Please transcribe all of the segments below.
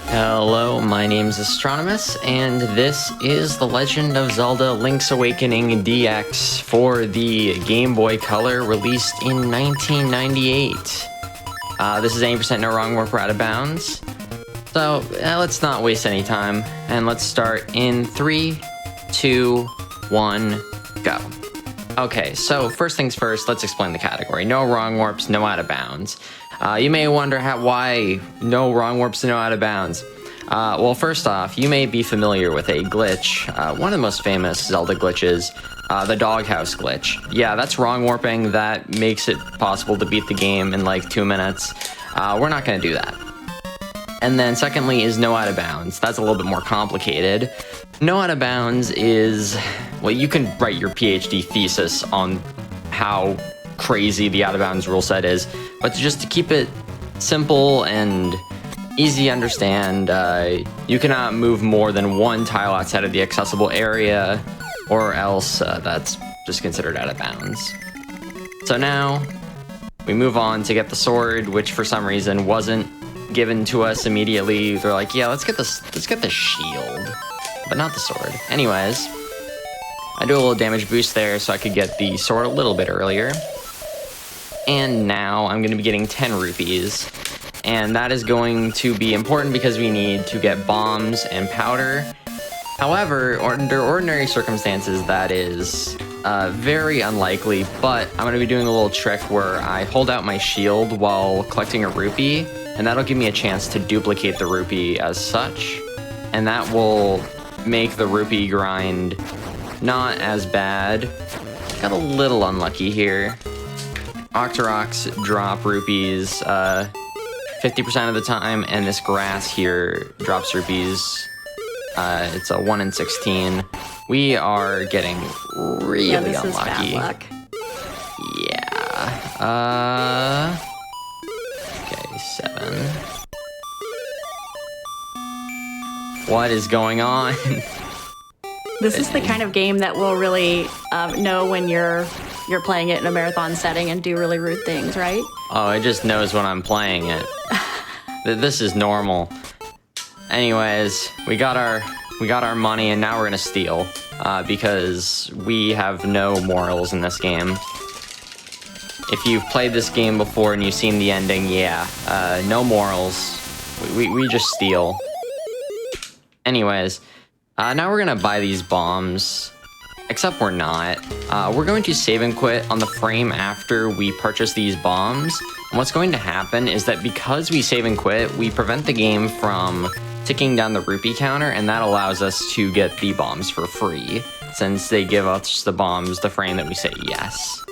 Hello, my name's Astronumous, and this is The Legend of Zelda Link's Awakening DX for the Game Boy Color, released in 1998. This is 80% no wrong warp, we're out of bounds. So let's not waste any time, and let's start in 3, 2, 1, go. Okay, so first things first, let's explain the category. No wrong warps, no out of bounds. You may wonder why no wrong warps, no out of bounds. Well, first off, you may be familiar with a glitch, one of the most famous Zelda glitches, the doghouse glitch. Yeah, that's wrong warping. That makes it possible to beat the game in like 2 minutes. We're not going to do that. And then secondly is no out of bounds. That's a little bit more complicated. No out of bounds is, well, you can write your PhD thesis on how crazy the out of bounds rule set is, but just to keep it simple and easy to understand, you cannot move more than one tile outside of the accessible area, or else that's just considered out of bounds. So now we move on to get the sword, which for some reason wasn't given to us immediately. They're like, yeah, let's get the shield, but not the sword. Anyways, I do a little damage boost there so I could get the sword a little bit earlier. And now I'm going to be getting 10 rupees. And that is going to be important because we need to get bombs and powder. However, under ordinary circumstances, that is very unlikely. But I'm going to be doing a little trick where I hold out my shield while collecting a rupee. And that'll give me a chance to duplicate the rupee as such. And that will make the rupee grind not as bad. Got a little unlucky here. Octoroks drop rupees 50% of the time, and this grass here drops rupees. It's a 1 in 16. We are getting really unlucky. Is bad luck. Yeah. Okay, 7. What is going on? This is the kind of game that will really know when you're playing it in a marathon setting and do really rude things, right? Oh, it just knows when I'm playing it. This is normal. Anyways, we got our money, and now we're gonna steal because we have no morals in this game. If you've played this game before and you've seen the ending, yeah, no morals. We just steal. Anyways, now we're gonna buy these bombs. Except we're not. We're going to save and quit on the frame after we purchase these bombs. And what's going to happen is that because we save and quit, we prevent the game from ticking down the rupee counter, and that allows us to get the bombs for free, since they give us the bombs the frame that we say yes.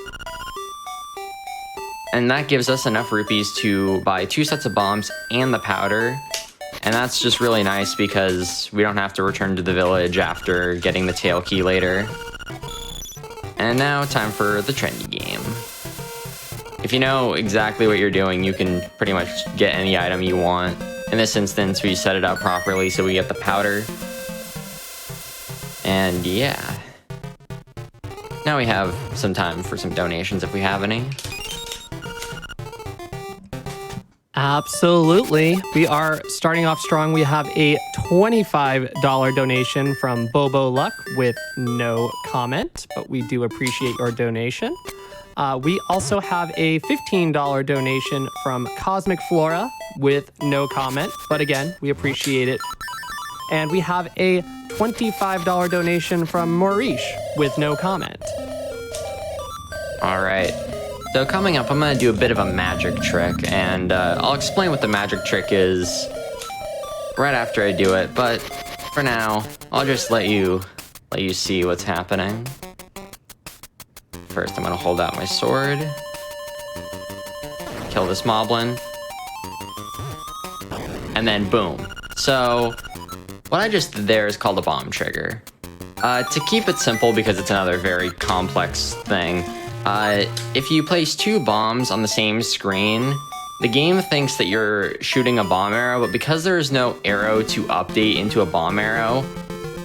And that gives us enough rupees to buy 2 sets of bombs and the powder. And that's just really nice because we don't have to return to the village after getting the tail key later. And now time for the trendy game. If you know exactly what you're doing, you can pretty much get any item you want. In this instance, we set it up properly so we get the powder. And yeah. Now we have some time for some donations if we have any. Absolutely. We are starting off strong. We have a $25 donation from Bobo Luck with no comment, but we do appreciate your donation. We also have a $15 donation from Cosmic Flora with no comment, but again, we appreciate it. And we have a $25 donation from Maurice with no comment. All right. So coming up, I'm going to do a bit of a magic trick, and I'll explain what the magic trick is right after I do it, but for now, I'll just let you see what's happening. First, I'm going to hold out my sword, kill this moblin, and then boom. So what I just did there is called a bomb trigger. To keep it simple, because it's another very complex thing, if you place 2 bombs on the same screen, the game thinks that you're shooting a bomb arrow, but because there is no arrow to update into a bomb arrow,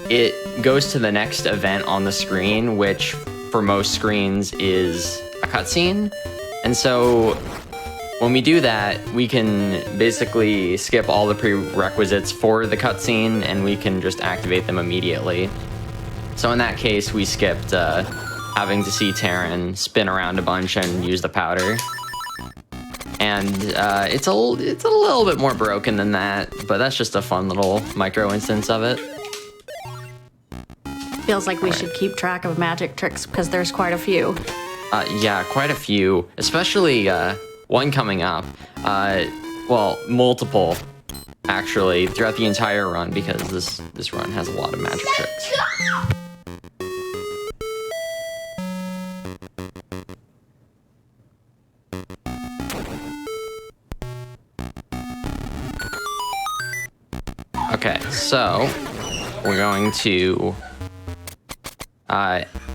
it goes to the next event on the screen, which for most screens is a cutscene. And so when we do that, we can basically skip all the prerequisites for the cutscene, and we can just activate them immediately. So in that case, we skipped having to see Terran spin around a bunch and use the powder. And it's a little bit more broken than that, but that's just a fun little micro instance of it. Feels like we should keep track of magic tricks because there's quite a few. Yeah, quite a few, especially one coming up. Well, multiple, actually, throughout the entire run, because this run has a lot of magic tricks. Okay, so we're going to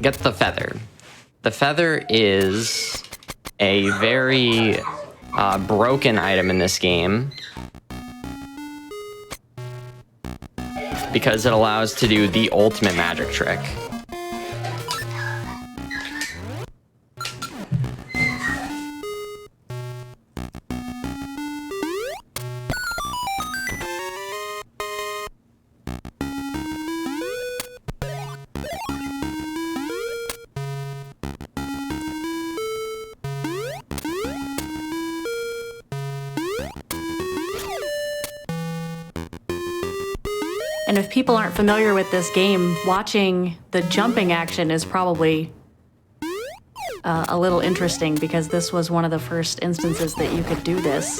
get the feather. The feather is a very broken item in this game because it allows to do the ultimate magic trick. And if people aren't familiar with this game, watching the jumping action is probably a little interesting because this was one of the first instances that you could do this.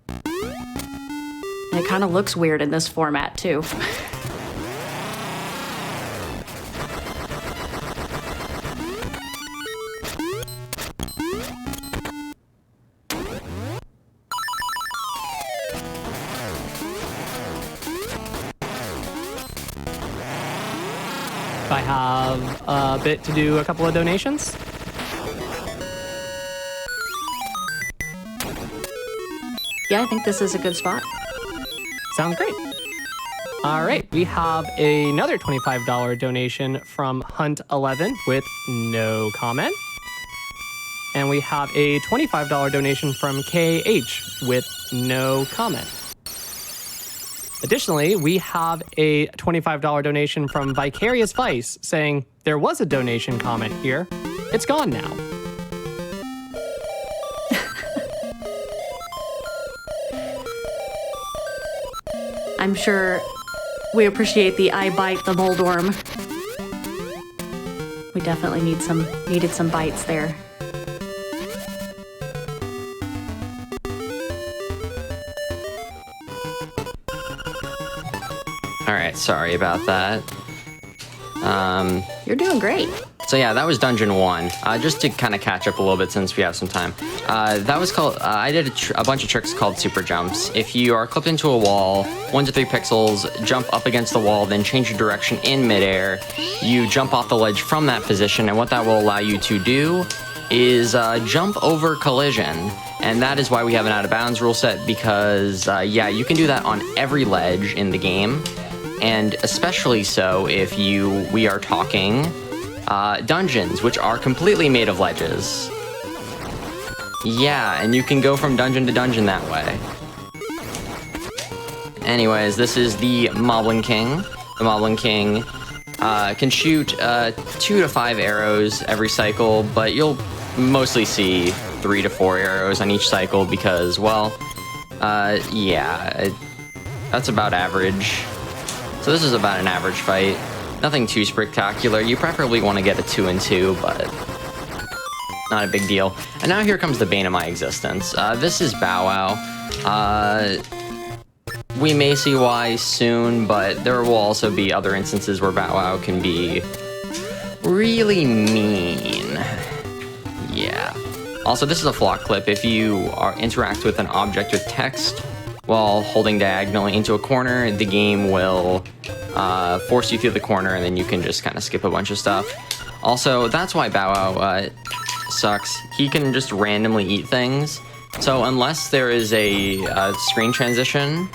And it kind of looks weird in this format, too. I have a bit to do a couple of donations. Yeah, I think this is a good spot. Sounds great. All right, we have another $25 donation from Hunt11 with no comment. And we have a $25 donation from KH with no comment. Additionally, we have a $25 donation from Vicarious Vice saying, there was a donation comment here. It's gone now. I'm sure we appreciate the I bite the mold worm. We definitely needed some bites there. All right, sorry about that. You're doing great. So yeah, that was Dungeon 1. Just to kind of catch up a little bit since we have some time. That was called, I did a bunch of tricks called super jumps. If you are clipped into a wall, 1 to 3 pixels, jump up against the wall, then change your direction in midair, you jump off the ledge from that position, and what that will allow you to do is jump over collision. And that is why we have an out of bounds rule set, because yeah, you can do that on every ledge in the game. And especially so if we are talking dungeons, which are completely made of ledges. Yeah, and you can go from dungeon to dungeon that way. Anyways, this is the Moblin King. The Moblin King can shoot 2 to 5 arrows every cycle, but you'll mostly see 3 to 4 arrows on each cycle because, well, yeah, that's about average. So this is about an average fight. Nothing too spectacular. You preferably want to get a 2 and 2, but not a big deal. And now here comes the bane of my existence. This is Bow Wow. We may see why soon, but there will also be other instances where Bow Wow can be really mean. Yeah. Also, this is a flock clip. If you interact with an object with text while holding diagonally into a corner, the game will force you through the corner, and then you can just kind of skip a bunch of stuff. Also, that's why Bow Wow sucks. He can just randomly eat things. So unless there is a screen transition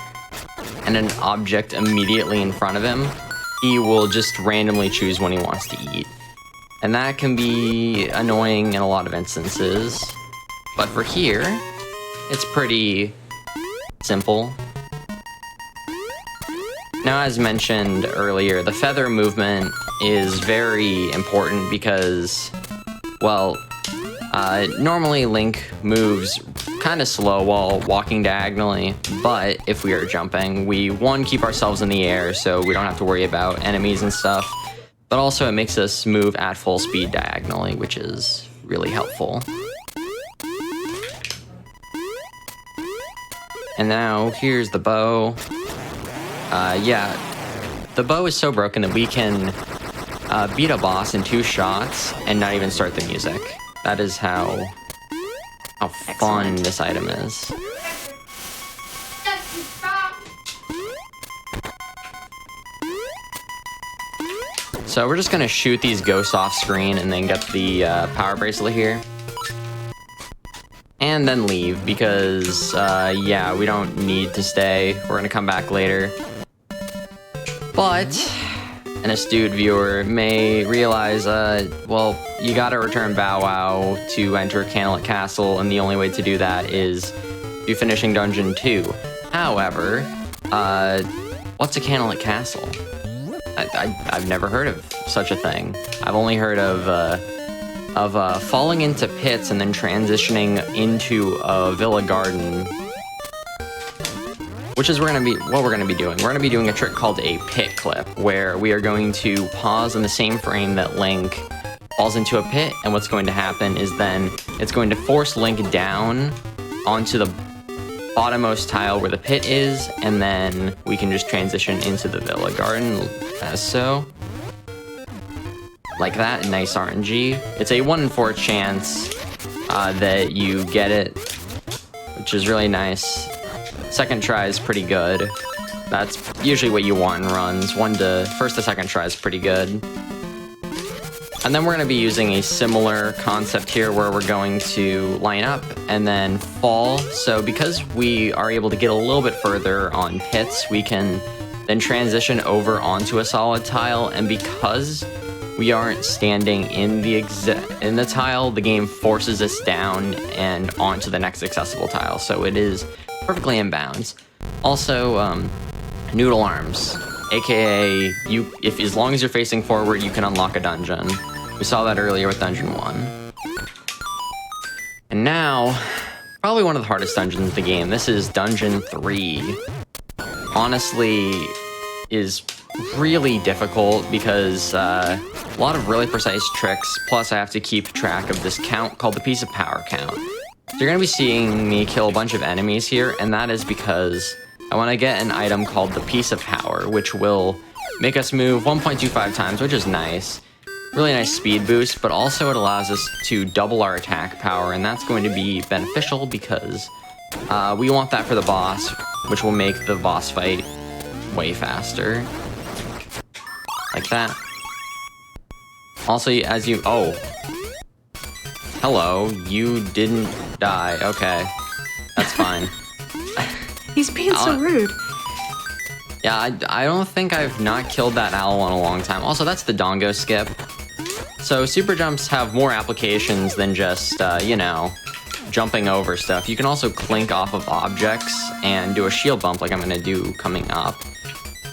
and an object immediately in front of him, he will just randomly choose when he wants to eat. And that can be annoying in a lot of instances. But for here, it's pretty simple. Now, as mentioned earlier, the feather movement is very important because, well, normally Link moves kind of slow while walking diagonally, but if we are jumping, we, one, keep ourselves in the air so we don't have to worry about enemies and stuff, but also it makes us move at full speed diagonally, which is really helpful. And now, here's the bow. Yeah, the bow is so broken that we can beat a boss in 2 shots and not even start the music. That is how fun this item is. So we're just gonna shoot these ghosts off screen and then get the power bracelet here. And then leave because, yeah, we don't need to stay. We're gonna come back later. But an astute viewer may realize, well, you gotta return Bow Wow to enter Candlelit Castle, and the only way to do that is through finishing Dungeon 2. However, what's a Candlelit Castle? I've never heard of such a thing. I've only heard of falling into pits and then transitioning into a villa garden, which is what we're gonna be doing. We're gonna be doing a trick called a pit clip, where we are going to pause in the same frame that Link falls into a pit, and what's going to happen is then it's going to force Link down onto the bottommost tile where the pit is, and then we can just transition into the villa garden as so. Like that, nice RNG. It's a 1 in 4 chance that you get it, which is really nice. Second try is pretty good. That's usually what you want in runs. First to second try is pretty good. And then we're going to be using a similar concept here where we're going to line up and then fall. So because we are able to get a little bit further on pits, we can then transition over onto a solid tile, and because we aren't standing in the tile, the game forces us down and onto the next accessible tile, so it is perfectly in bounds. Also, noodle arms, aka as long as you're facing forward, you can unlock a dungeon. We saw that earlier with Dungeon 1. And now, probably one of the hardest dungeons in the game. This is Dungeon 3. Honestly, is really difficult because a lot of really precise tricks, plus I have to keep track of this count called the piece of power count. So you're going to be seeing me kill a bunch of enemies here, and that is because I want to get an item called the piece of power, which will make us move 1.25 times, which is nice. Really nice speed boost, but also it allows us to double our attack power, and that's going to be beneficial because we want that for the boss, which will make the boss fight way faster. Like that. Also, oh. Hello, you didn't die. Okay. That's fine. He's being so rude. Yeah, I don't think I've not killed that owl in a long time. Also, that's the Dongo skip. So super jumps have more applications than just, jumping over stuff. You can also clink off of objects and do a shield bump like I'm gonna do coming up.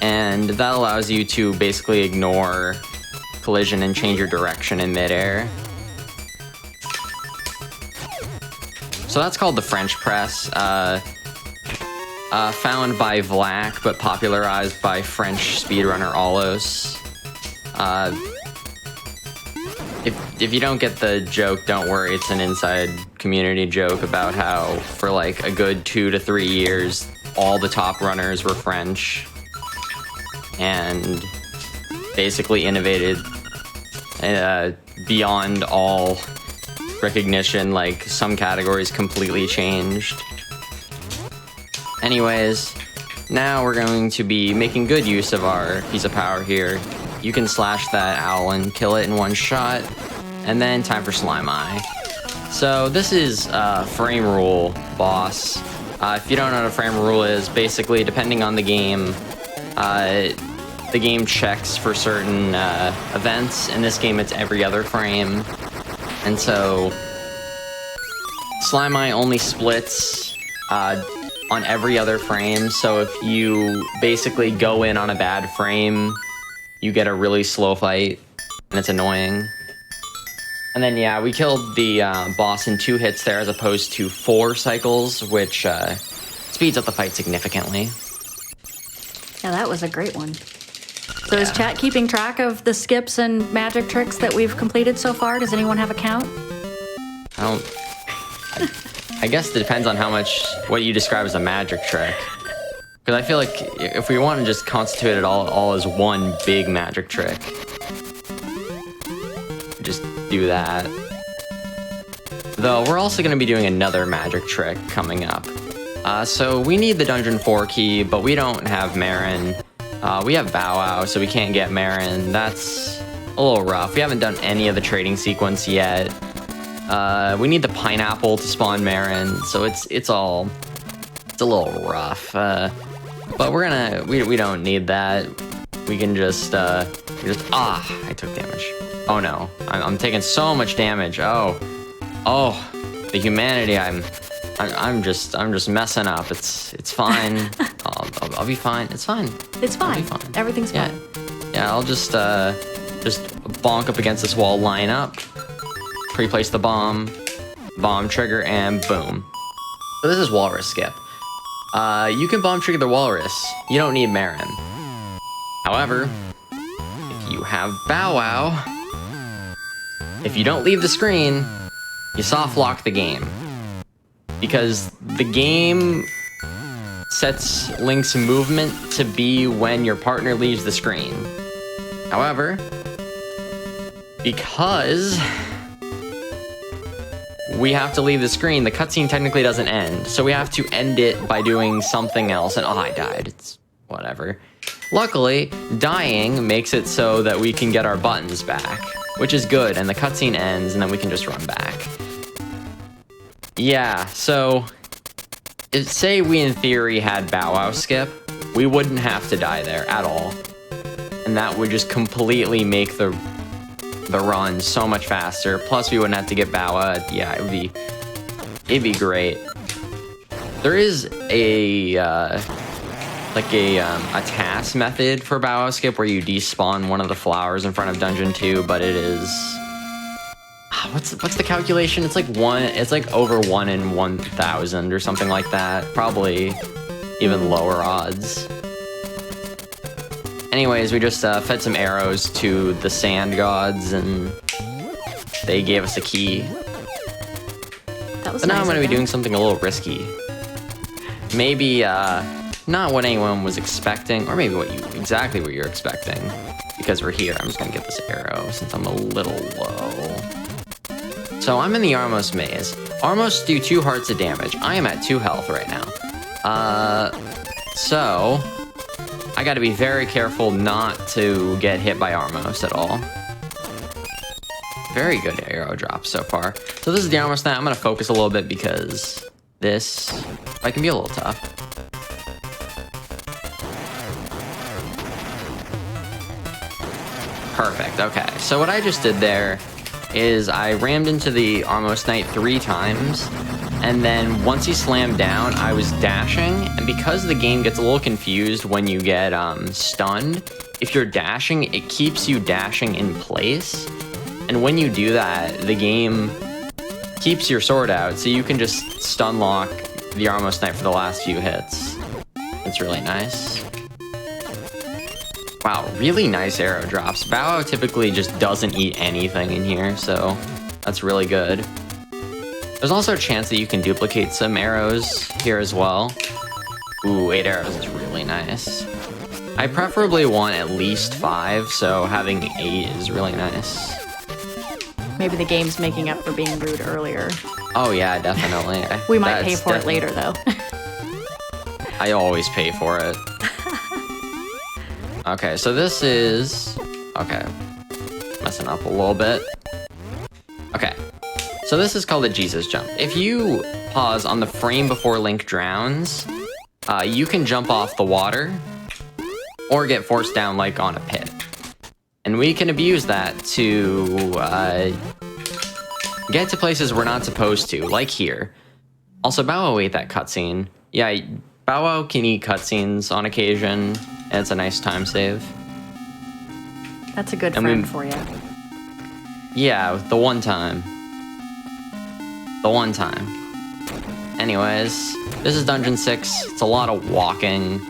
And that allows you to basically ignore collision and change your direction in midair. So that's called the French press. Found by Vlak, but popularized by French speedrunner Alos. If you don't get the joke, don't worry, it's an inside community joke about how for like a good 2 to 3 years, all the top runners were French and basically innovated beyond all recognition, like some categories completely changed. Anyways, now we're going to be making good use of our piece of power here. You can slash that owl and kill it in one shot, and then time for Slime Eye. So this is frame rule boss. If you don't know what a frame rule is, basically depending on the game checks for certain events. In this game it's every other frame, and so Slime Eye only splits on every other frame, so if you basically go in on a bad frame, you get a really slow fight, and it's annoying. And then, yeah, we killed the boss in 2 hits there as opposed to 4 cycles, which speeds up the fight significantly. Yeah, that was a great one. So is chat keeping track of the skips and magic tricks that we've completed so far? Does anyone have a count? I guess it depends on what you describe as a magic trick. Because I feel like if we want to just constitute it all as one big magic trick, just do that. Though we're also going to be doing another magic trick coming up. So we need the Dungeon 4 key, but we don't have Marin. We have Bow Wow, so we can't get Marin. That's a little rough. We haven't done any of the trading sequence yet. We need the pineapple to spawn Marin, so it's a little rough. But we don't need that. We can just I took damage. Oh no, I'm taking so much damage. Oh, the humanity. I'm just messing up. It's fine. I'll be fine. It's fine. It's fine. I'll be fine. Everything's fine. Yeah, I'll just bonk up against this wall, line up, pre-place the bomb trigger, and boom. So this is Walrus Skip. You can bomb trigger the Walrus. You don't need Marin. However, if you have Bow Wow, if you don't leave the screen, you soft lock the game. Because the game sets Link's movement to be when your partner leaves the screen. However, because we have to leave the screen, the cutscene technically doesn't end. So we have to end it by doing something else. And I died. It's whatever. Luckily, dying makes it so that we can get our buttons back, which is good. And the cutscene ends, and then we can just run back. Yeah, so say we in theory had Bow Wow skip, we wouldn't have to die there at all. And that would just completely make the run so much faster. Plus we wouldn't have to get Bow Wow. Yeah, it'd be great. There is a task method for Bow Wow skip where you despawn one of the flowers in front of Dungeon 2, but it is what's the calculation? It's like over 1 in 1,000 or something like that. Probably even lower odds. Anyways, we just fed some arrows to the sand gods, and they gave us a key. That was but now nice I'm going to be doing something a little risky. Maybe not what anyone was expecting, or maybe exactly what you're expecting. Because we're here, I'm just going to get this arrow since I'm a little low. So I'm in the Armos maze. Armos do 2 hearts of damage. I am at 2 health right now. So I gotta be very careful not to get hit by Armos at all. Very good arrow drop so far. So this is the Armos now. I'm gonna focus a little bit because this fight can be a little tough. Perfect, okay. So what I just did there is I rammed into the Armos Knight 3 times, and then once he slammed down, I was dashing, and because the game gets a little confused when you get stunned, if you're dashing, it keeps you dashing in place, and when you do that, the game keeps your sword out, so you can just stun lock the Armos Knight for the last few hits. It's really nice. Wow, really nice arrow drops. Bow Wow typically just doesn't eat anything in here, so that's really good. There's also a chance that you can duplicate some arrows here as well. Ooh, 8 arrows is really nice. I preferably want at least 5, so having 8 is really nice. Maybe the game's making up for being rude earlier. Oh yeah, definitely. We might pay for it later, though. I always pay for it. Okay, so this is... Okay. Messing up a little bit. Okay. So this is called a Jesus jump. If you pause on the frame before Link drowns, you can jump off the water or get forced down like on a pit. And we can abuse that to get to places we're not supposed to, like here. Also, Bow Wow ate that cutscene. Yeah, Bow Wow can eat cutscenes on occasion, and it's a nice time save. That's a good And friend for you. Yeah, the one time. The one time. Anyways, this is Dungeon 6. It's a lot of walking,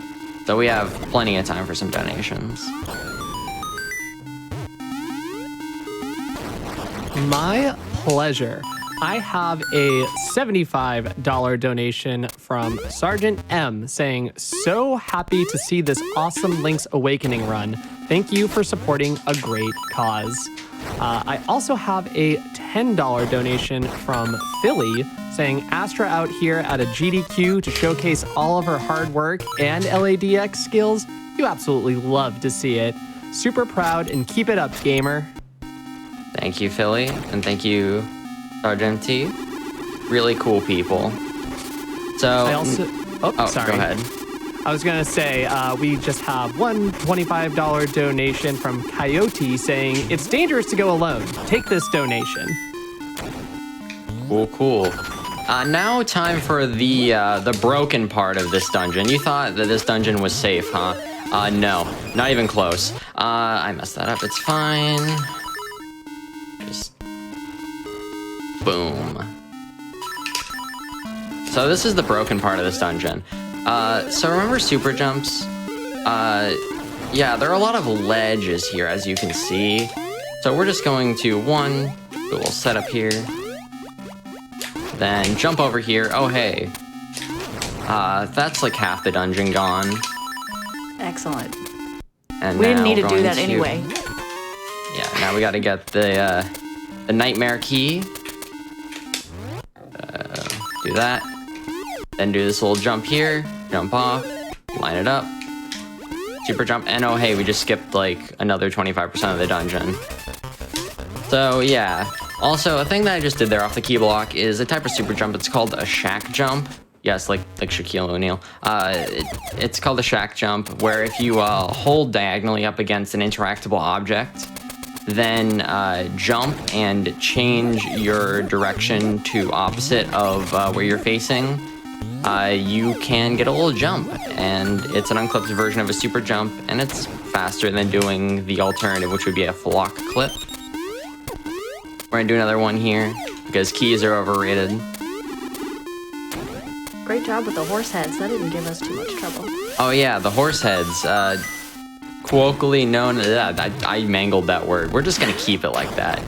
so we have plenty of time for some donations. My pleasure. I have a $75 donation from Sergeant M saying, "So happy to see this awesome Link's Awakening run. Thank you for supporting a great cause." I also have a $10 donation from Philly saying, "Astra out here at a GDQ to showcase all of her hard work and LADX skills. You absolutely love to see it. Super proud and keep it up, gamer." Thank you, Philly, and thank you, Sergeant T. Really cool people. So, I also... Oh, sorry. Go ahead. I was going to say, we just have one $25 donation from Coyote saying, "It's dangerous to go alone. Take this donation." Cool. Now time for the broken part of this dungeon. You thought that this dungeon was safe, huh? No, not even close. I messed that up. It's fine. Just boom. So this is the broken part of this dungeon. So remember super jumps? Yeah, there are a lot of ledges here, as you can see. So we're just going to do a little setup here. Then jump over here. Oh, hey. That's like half the dungeon gone. Excellent. And We didn't now need to we're do going that anyway. Yeah, now we gotta get the nightmare key. Do that. Then do this little jump here. Jump off. Line it up. Super jump. And oh, hey, we just skipped like another 25% of the dungeon. So yeah. Also, a thing that I just did there off the key block is a type of super jump. It's called a shack jump. Yes, like Shaquille O'Neal. It's called a shack jump, where if you hold diagonally up against an interactable object, then jump and change your direction to opposite of where you're facing, you can get a little jump. And it's an unclipped version of a super jump, and it's faster than doing the alternative, which would be a flock clip. We're gonna do another one here, because keys are overrated. Great job with the horse heads. That didn't give us too much trouble. Oh yeah, the horse heads. Colloquially known, I mangled that word. We're just gonna keep it like that.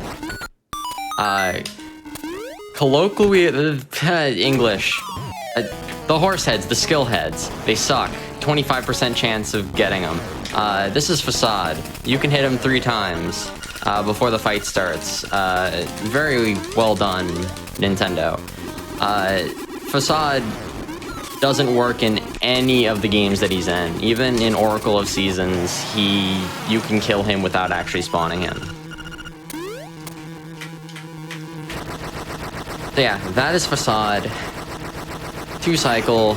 Colloquially, English. The horse heads, the skill heads, they suck. 25% chance of getting them. This is Facade. You can hit him 3 times before the fight starts. Very well done, Nintendo. Facade doesn't work in any of the games that he's in. Even in Oracle of Seasons, you can kill him without actually spawning him. So yeah, that is Facade. 2 cycle,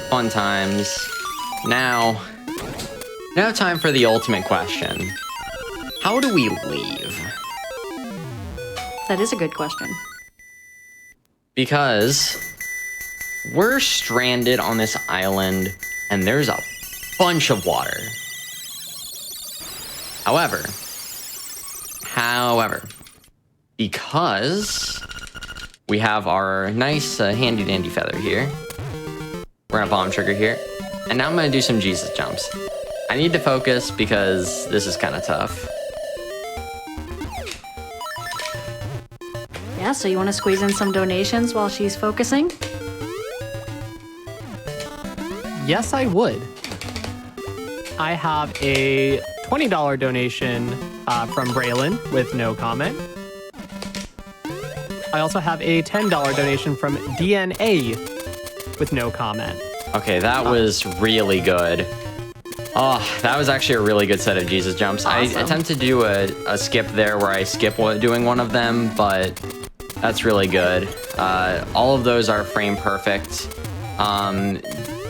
fun times. Now time for the ultimate question. How do we leave? That is a good question. Because we're stranded on this island and there's a bunch of water. However, because we have our nice handy dandy feather here, we're gonna bomb trigger here, and now I'm gonna do some Jesus jumps. I need to focus because this is kind of tough. Yeah, so you want to squeeze in some donations while she's focusing? Yes, I would. I have a $20 donation from Braylon with no comment. I also have a $10 donation from DNA with no comment. Okay, that was really good. Oh, that was actually a really good set of Jesus jumps. Awesome. I attempted to do a skip there where I skip doing one of them, but that's really good. All of those are frame perfect.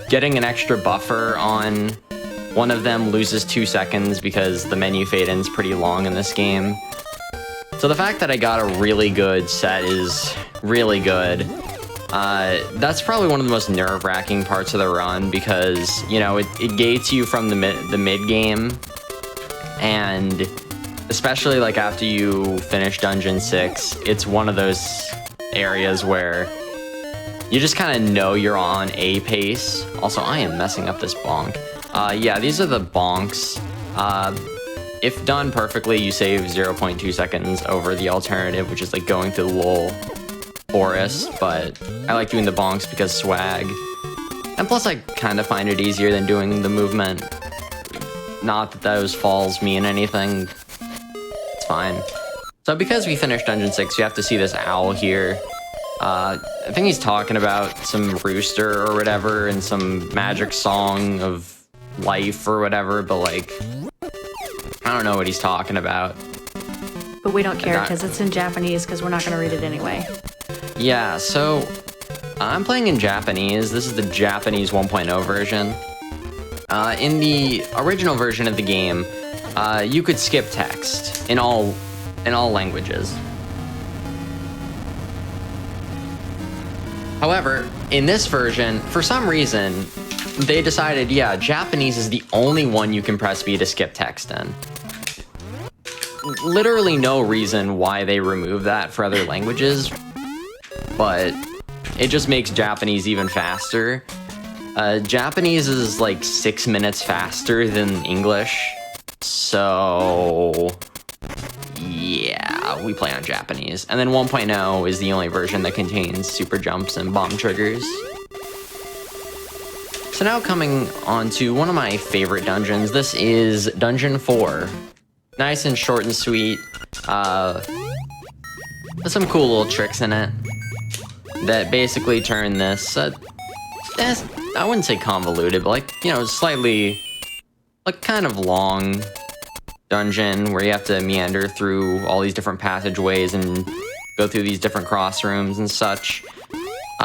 Getting an extra buffer on one of them loses 2 seconds because the menu fade-in's pretty long in this game. So the fact that I got a really good set is really good. That's probably one of the most nerve-wracking parts of the run because, you know, it gates you from the mid-game, and especially like after you finish Dungeon 6, it's one of those areas where you just kind of know you're on a pace. Also, I am messing up this bonk. Yeah, these are the bonks. If done perfectly, you save 0.2 seconds over the alternative, which is like going through the little forest, but I like doing the bonks because swag. And plus I kind of find it easier than doing the movement. Not that those falls mean anything. It's fine. So because we finished Dungeon 6, you have to see this owl here. I think he's talking about some rooster or whatever and some magic song of life or whatever, but like, I don't know what he's talking about. But we don't care because it's in Japanese because we're not going to read it anyway. Yeah, so I'm playing in Japanese. This is the Japanese 1.0 version. In the original version of the game, you could skip text in all languages. However, in this version, for some reason, they decided, yeah, Japanese is the only one you can press B to skip text in. Literally no reason why they remove that for other languages, but it just makes Japanese even faster. Japanese is like 6 minutes faster than English, so yeah, we play on Japanese. And then 1.0 is the only version that contains super jumps and bomb triggers. So now coming on to one of my favorite dungeons. This is Dungeon 4. Nice and short and sweet. There's some cool little tricks in it that basically turn this, I wouldn't say convoluted, but like, you know, slightly, like kind of long dungeon where you have to meander through all these different passageways and go through these different cross rooms and such.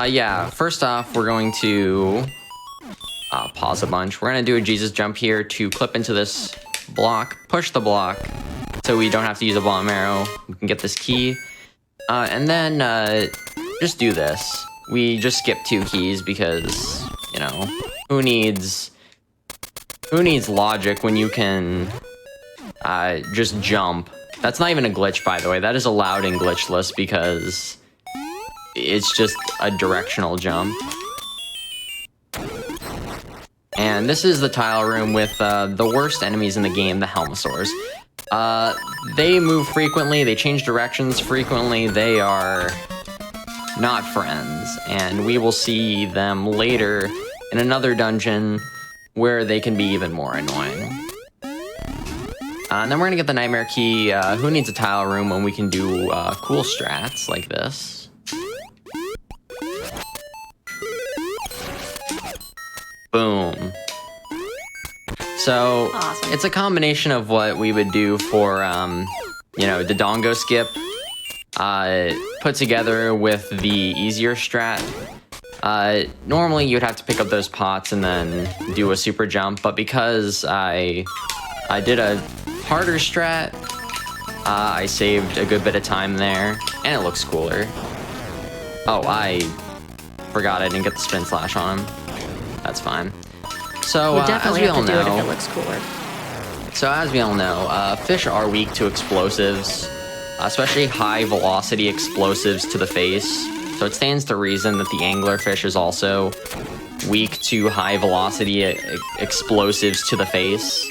Yeah, first off, we're going to pause a bunch. We're gonna do a Jesus jump here to clip into this block, push the block, so we don't have to use a bomb arrow. We can get this key, and then just do this. We just skip 2 keys because, you know, who needs logic when you can just jump? That's not even a glitch, by the way. That is allowed in glitchless because it's just a directional jump. And this is the tile room with the worst enemies in the game, the Helmosaurs. They move frequently, they change directions frequently, they are not friends, and we will see them later in another dungeon where they can be even more annoying. And then we're gonna get the Nightmare Key. Who needs a tile room when we can do cool strats like this? Boom. So, awesome. It's a combination of what we would do for, you know, the Dongo skip, put together with the easier strat. Normally you'd have to pick up those pots and then do a super jump, but because I did a harder strat, I saved a good bit of time there, and it looks cooler. Oh, I forgot I didn't get the spin slash on him. That's fine. So, we definitely as we have all to do it know, if it looks cooler. So as we all know, fish are weak to explosives, especially high velocity explosives to the face. So it stands to reason that the anglerfish is also weak to high velocity explosives to the face.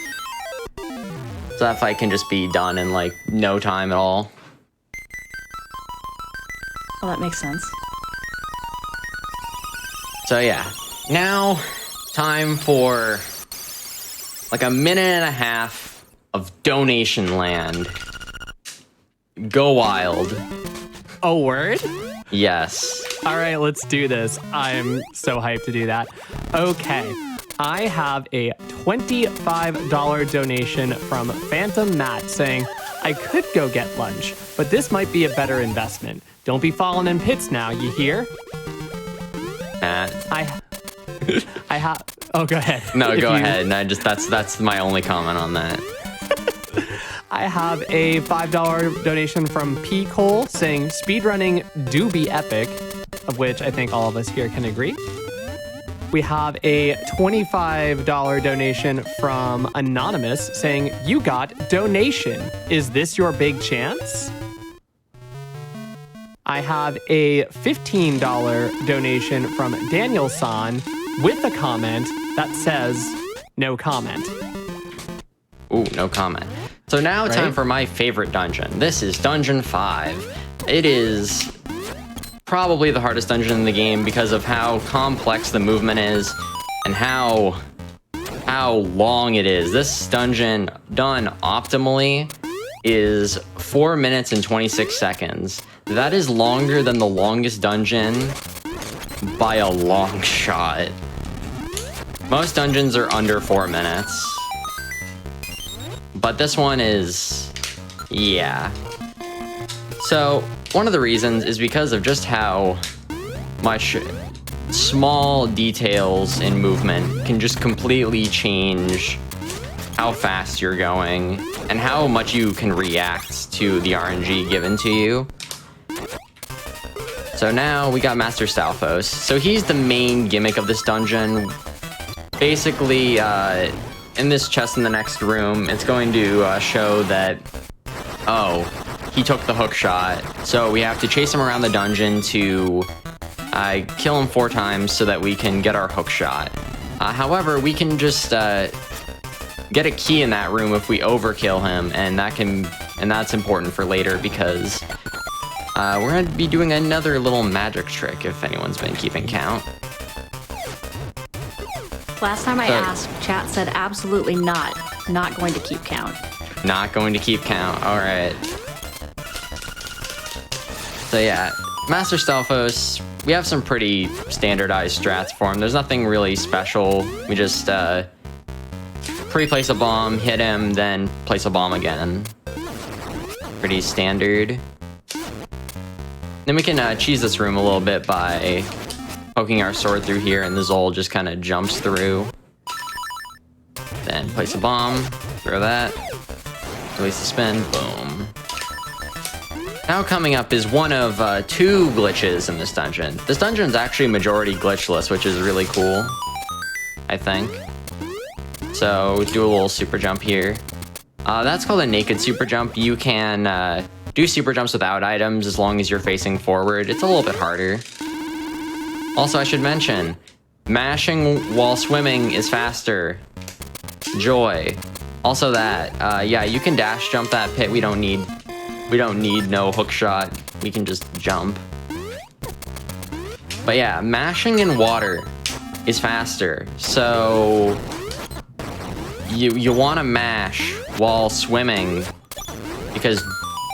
So that fight can just be done in like no time at all. Well, that makes sense. So yeah, now time for like a minute and a half of donation land. Go wild. Oh, word? Yes. All right, let's do this. I'm so hyped to do that. Okay, I have a $25 donation from Phantom Matt saying, I could go get lunch, but this might be a better investment. Don't be falling in pits now, you hear? Matt. I have. Oh, go ahead. No, go ahead. No, just that's my only comment on that. I have a $5 donation from P. Cole saying, speedrunning do be epic. of which I think all of us here can agree. We have a $25 donation from Anonymous saying, "You got donation. Is this your big chance?" I have a $15 donation from Daniel San with a comment that says, "No comment." Ooh, no comment. So now time for my favorite dungeon. This is Dungeon 5. It is probably the hardest dungeon in the game because of how complex the movement is and how long it is. This dungeon, done optimally, is 4 minutes and 26 seconds. That is longer than the longest dungeon by a long shot. Most dungeons are under 4 minutes. But this one is, yeah. So, one of the reasons is because of just how much small details in movement can just completely change how fast you're going and how much you can react to the RNG given to you. So now we got Master Stalfos. So he's the main gimmick of this dungeon. Basically, in this chest in the next room, it's going to show that, oh, he took the hook shot. So we have to chase him around the dungeon to kill him 4 times so that we can get our hook shot. However, we can just get a key in that room if we overkill him, and that's important for later because we're going to be doing another little magic trick if anyone's been keeping count. Last time I asked, chat said absolutely not going to keep count. Not going to keep count, all right. So yeah, Master Stalfos, we have some pretty standardized strats for him. There's nothing really special. We just pre-place a bomb, hit him, then place a bomb again. Pretty standard. Then we can cheese this room a little bit by poking our sword through here, and the Zol just kind of jumps through. Then place a bomb, throw that, release the spin, boom. Now coming up is one of 2 glitches in this dungeon. This dungeon is actually majority glitchless, which is really cool, I think. So do a little super jump here. That's called a naked super jump. You can do super jumps without items as long as you're facing forward. It's a little bit harder. Also, I should mention, mashing while swimming is faster. Joy. Also that, yeah, you can dash jump that pit. We don't need no hook shot. We can just jump. But yeah, mashing in water is faster. So you want to mash while swimming because,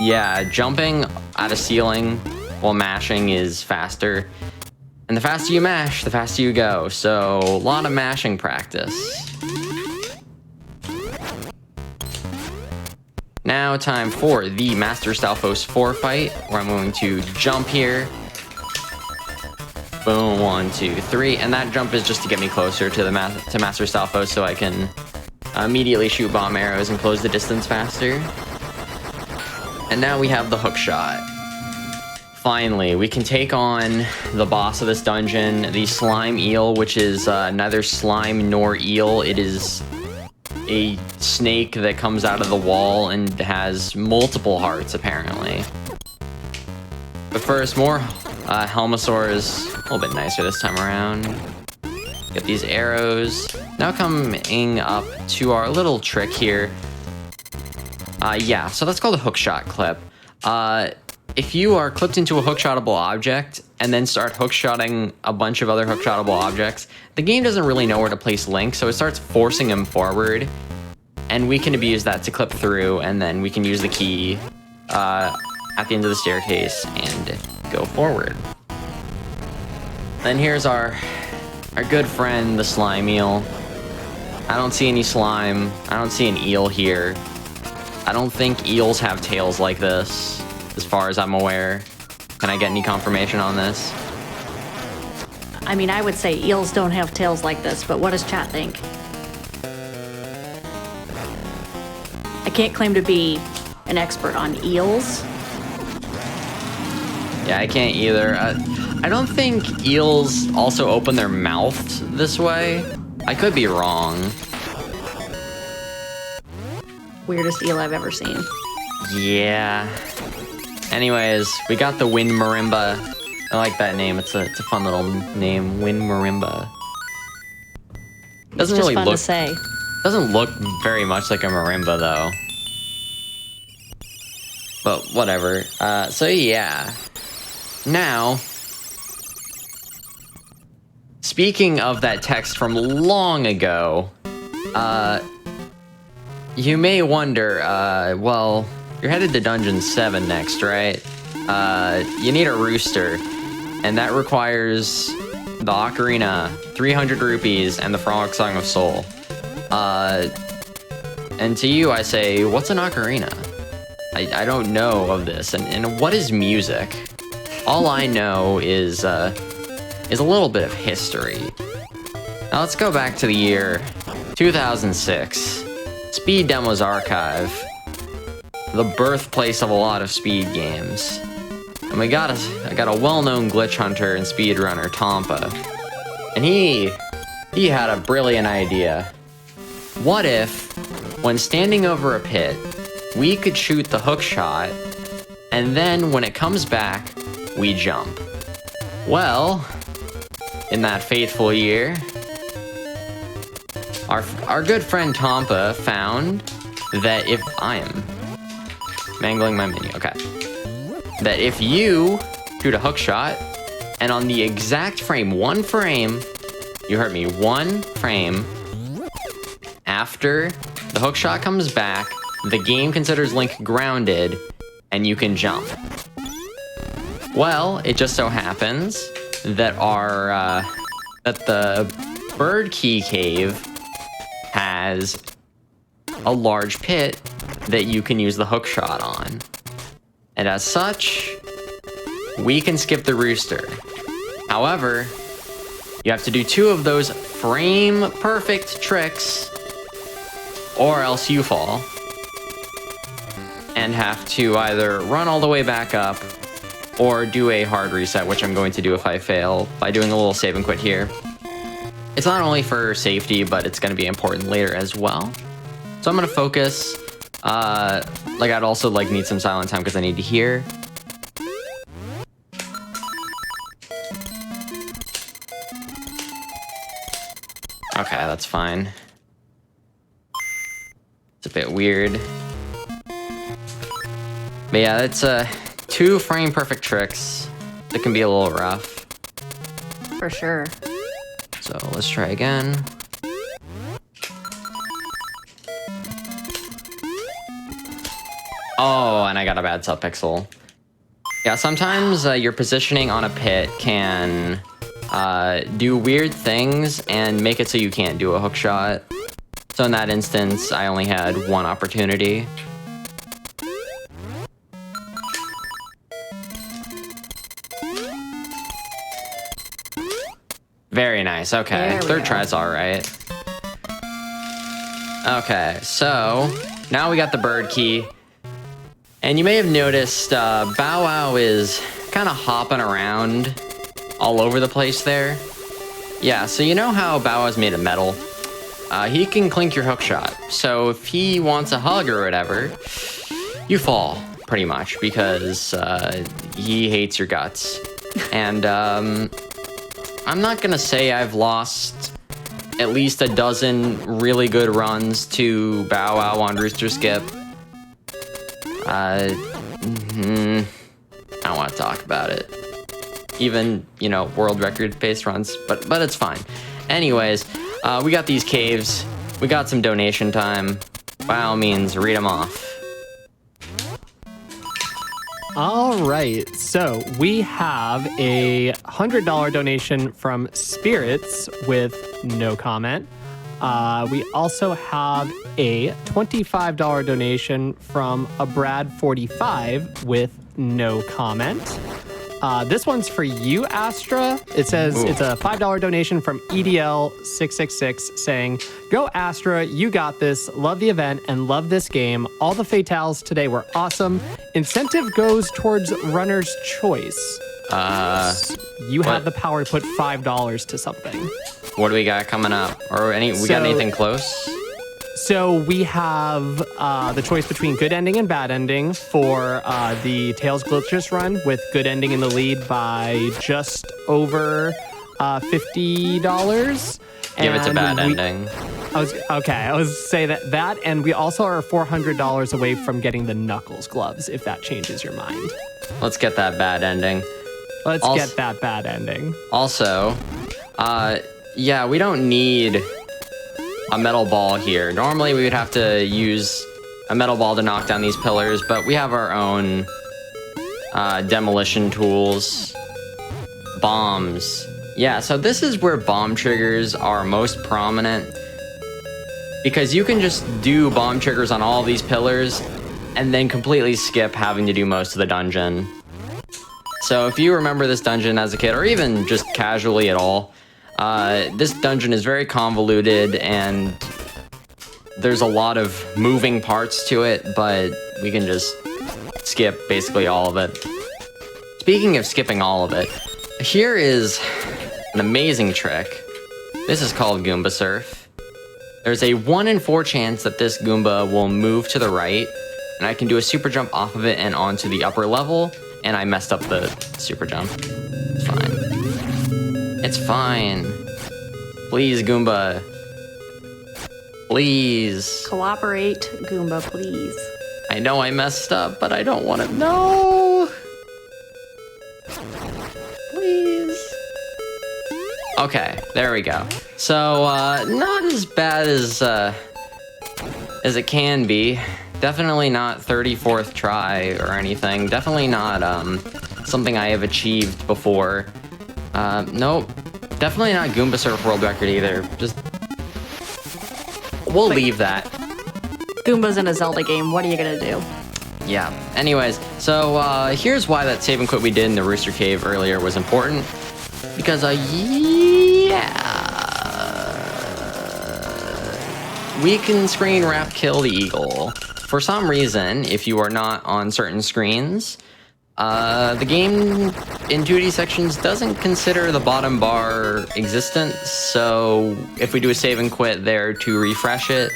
yeah, jumping at a ceiling while mashing is faster. And the faster you mash, the faster you go. So a lot of mashing practice. Now time for the Master Stalfos 4 fight, where I'm going to jump here. Boom, 1, 2, 3, and that jump is just to get me closer to Master Stalfos so I can immediately shoot bomb arrows and close the distance faster. And now we have the hook shot. Finally, we can take on the boss of this dungeon, the slime eel, which is neither slime nor eel. It is a snake that comes out of the wall and has multiple hearts, apparently. But first, more Helmasaurs, a little bit nicer this time around. Get these arrows. Now coming up to our little trick here. Yeah, so that's called a hookshot clip. If you are clipped into a hookshotable object and then start hookshotting a bunch of other hookshotable objects, the game doesn't really know where to place Link, so it starts forcing him forward. And we can abuse that to clip through, and then we can use the key at the end of the staircase and go forward. Then here's our good friend, the slime eel. I don't see any slime. I don't see an eel here. I don't think eels have tails like this, as far as I'm aware. Can I get any confirmation on this? I mean, I would say eels don't have tails like this, but what does chat think? I can't claim to be an expert on eels. Yeah, I can't either. I don't think eels also open their mouth this way. I could be wrong. Weirdest eel I've ever seen. Yeah. Anyways, we got the wind marimba. I like that name. It's a fun little name, wind marimba. Doesn't Just really fun look to say. Doesn't look very much like a marimba though. But whatever. So yeah. Now, speaking of that text from long ago, you may wonder, well, you're headed to Dungeon 7 next, right? You need a rooster, and that requires the ocarina, 300 rupees, and the Frolic Song of Soul. And to you, I say, what's an ocarina? I don't know of this, and what is music? All I know is a little bit of history. Now let's go back to the year 2006. Speed Demos Archive, the birthplace of a lot of speed games. And I got a well-known glitch hunter and speedrunner, Tompa. And he had a brilliant idea. What if, when standing over a pit, we could shoot the hook shot, and then when it comes back, we jump? Well, in that fateful year, our good friend Tompa found that if I am mangling my menu, okay, that if you shoot a hook shot, and on the exact frame, one frame, you heard me, one frame after the hook shot comes back, the game considers Link grounded, and you can jump. Well, it just so happens that that the Bird Key Cave has a large pit that you can use the hook shot on. And as such, we can skip the rooster. However, you have to do 2 of those frame perfect tricks, or else you fall. And have to either run all the way back up, or do a hard reset, which I'm going to do if I fail, by doing a little save and quit here. It's not only for safety, but it's going to be important later as well. So I'm going to focus. I'd also need some silent time because I need to hear. Okay, that's fine. It's a bit weird. But yeah, it's 2 frame perfect tricks that can be a little rough. For sure. So let's try again. Oh, and I got a bad subpixel. Yeah, sometimes your positioning on a pit can do weird things and make it so you can't do a hook shot. So in that instance, I only had 1 opportunity. Very nice. Okay, 3rd try's all right. Okay, so now we got the bird key. And you may have noticed Bow Wow is kind of hopping around all over the place there. Yeah, so you know how Bow Wow's made of metal? He can clink your hook shot. So if he wants a hug or whatever, you fall, pretty much, because he hates your guts. And I'm not gonna say I've lost at least a dozen really good runs to Bow Wow on Rooster Skip. I don't want to talk about it. Even, world record pace runs, but it's fine. Anyways, we got these caves. We got some donation time. By all means, read them off. All right, so we have a $100 donation from Spirits with no comment. We also have a $25 donation from a Brad45 with no comment. This one's for you, Astra. It says It's a $5 donation from EDL666 saying, "Go Astra, you got this. Love the event and love this game. All the fatales today were awesome. Incentive goes towards runner's choice. You have the power to put $5 to something. What do we got coming up? Or we got anything close? So we have the choice between good ending and bad ending for the Tails Glitches run, with good ending in the lead by just over $50. Give it to bad ending. I was say that, and we also are $400 away from getting the Knuckles gloves, if that changes your mind. Let's get that bad ending. Let's get that bad ending. Also, yeah, we don't need a metal ball here. Normally we would have to use a metal ball to knock down these pillars, but we have our own demolition tools. Bombs. Yeah, so this is where bomb triggers are most prominent, because you can just do bomb triggers on all these pillars and then completely skip having to do most of the dungeon. So if you remember this dungeon as a kid, or even just casually at all, this dungeon is very convoluted and there's a lot of moving parts to it, but we can just skip basically all of it. Speaking of skipping all of it, here is an amazing trick. This is called Goomba Surf. There's a 1 in 4 chance that this Goomba will move to the right, and I can do a super jump off of it and onto the upper level, and I messed up the super jump. It's fine. It's fine. Please, Goomba. Please. Cooperate, Goomba, please. I know I messed up, but I don't want to. No! Please. Okay, there we go. So, not as bad as it can be. Definitely not 34th try or anything. Definitely not something I have achieved before. Nope. Definitely not Goomba Surf World Record either. We'll leave that. Goomba's in a Zelda game. What are you gonna do? Yeah. Anyways, so here's why that save and quit we did in the Rooster Cave earlier was important. Because, we can screen wrap kill the eagle. For some reason, if you are not on certain screens, the game in 2D sections doesn't consider the bottom bar existent, so if we do a save and quit there to refresh it,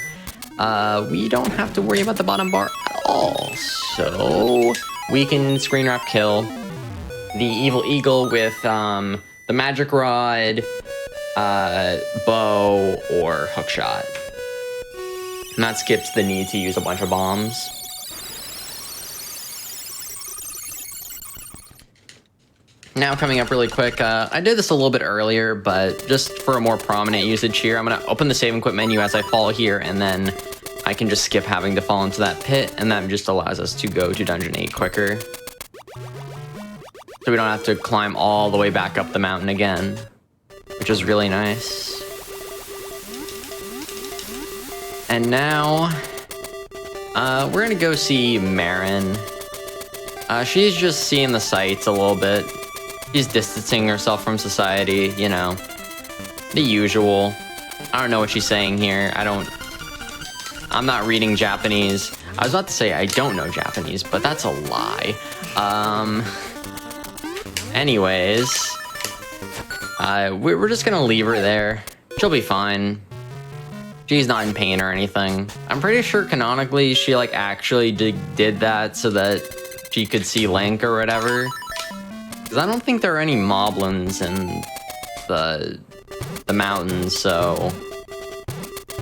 we don't have to worry about the bottom bar at all. So we can screen wrap kill the evil eagle with the magic rod, bow, or hookshot. And that skips the need to use a bunch of bombs. Now coming up really quick, I did this a little bit earlier, but just for a more prominent usage here, I'm gonna open the save and quit menu as I fall here, and then I can just skip having to fall into that pit, and that just allows us to go to Dungeon 8 quicker. So we don't have to climb all the way back up the mountain again, which is really nice. And now, we're gonna go see Marin. She's just seeing the sights a little bit. She's distancing herself from society, you know, the usual. I don't know what she's saying here. I'm not reading Japanese. I was about to say I don't know Japanese, but that's a lie. Anyways, we're just gonna leave her there. She'll be fine. She's not in pain or anything. I'm pretty sure canonically she like actually did that so that she could see Link or whatever. Because I don't think there are any moblins in the mountains, so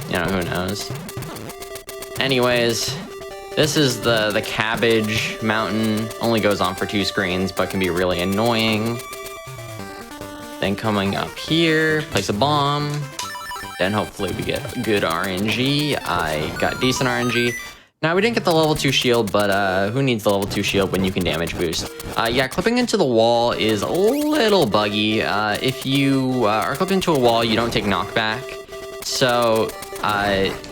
you know, who knows. Anyways, this is the cabbage mountain. Only goes on for 2 screens, but can be really annoying. Then coming up here, place a bomb. Then hopefully we get good RNG. I got decent RNG. Now, we didn't get the level 2 shield, but who needs the level 2 shield when you can damage boost? Yeah, clipping into the wall is a little buggy. If you are clipped into a wall, you don't take knockback. So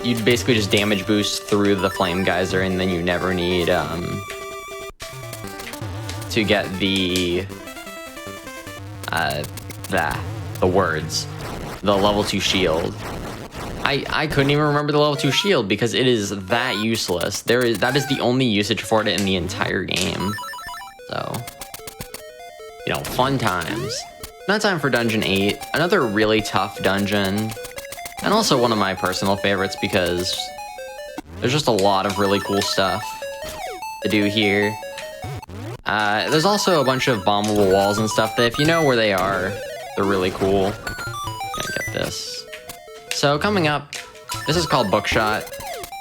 you'd basically just damage boost through the flame geyser, and then you never need to get the level 2 shield. I couldn't even remember the level 2 shield because it is that useless. That is the only usage for it in the entire game. So fun times. Now time for Dungeon 8, another really tough dungeon, and also one of my personal favorites because there's just a lot of really cool stuff to do here. There's also a bunch of bombable walls and stuff that if you know where they are, they're really cool. Gonna get this. So coming up, this is called Bookshot.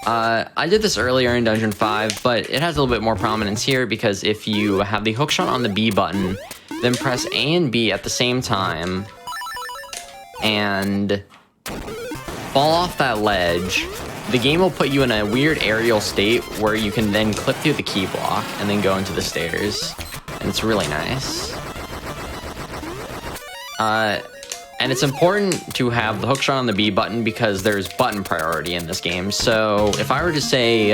I did this earlier in Dungeon 5, but it has a little bit more prominence here because if you have the hookshot on the B button, then press A and B at the same time, and fall off that ledge, the game will put you in a weird aerial state where you can then clip through the key block and then go into the stairs, and it's really nice. And it's important to have the hookshot on the B button because there's button priority in this game. So if I were to say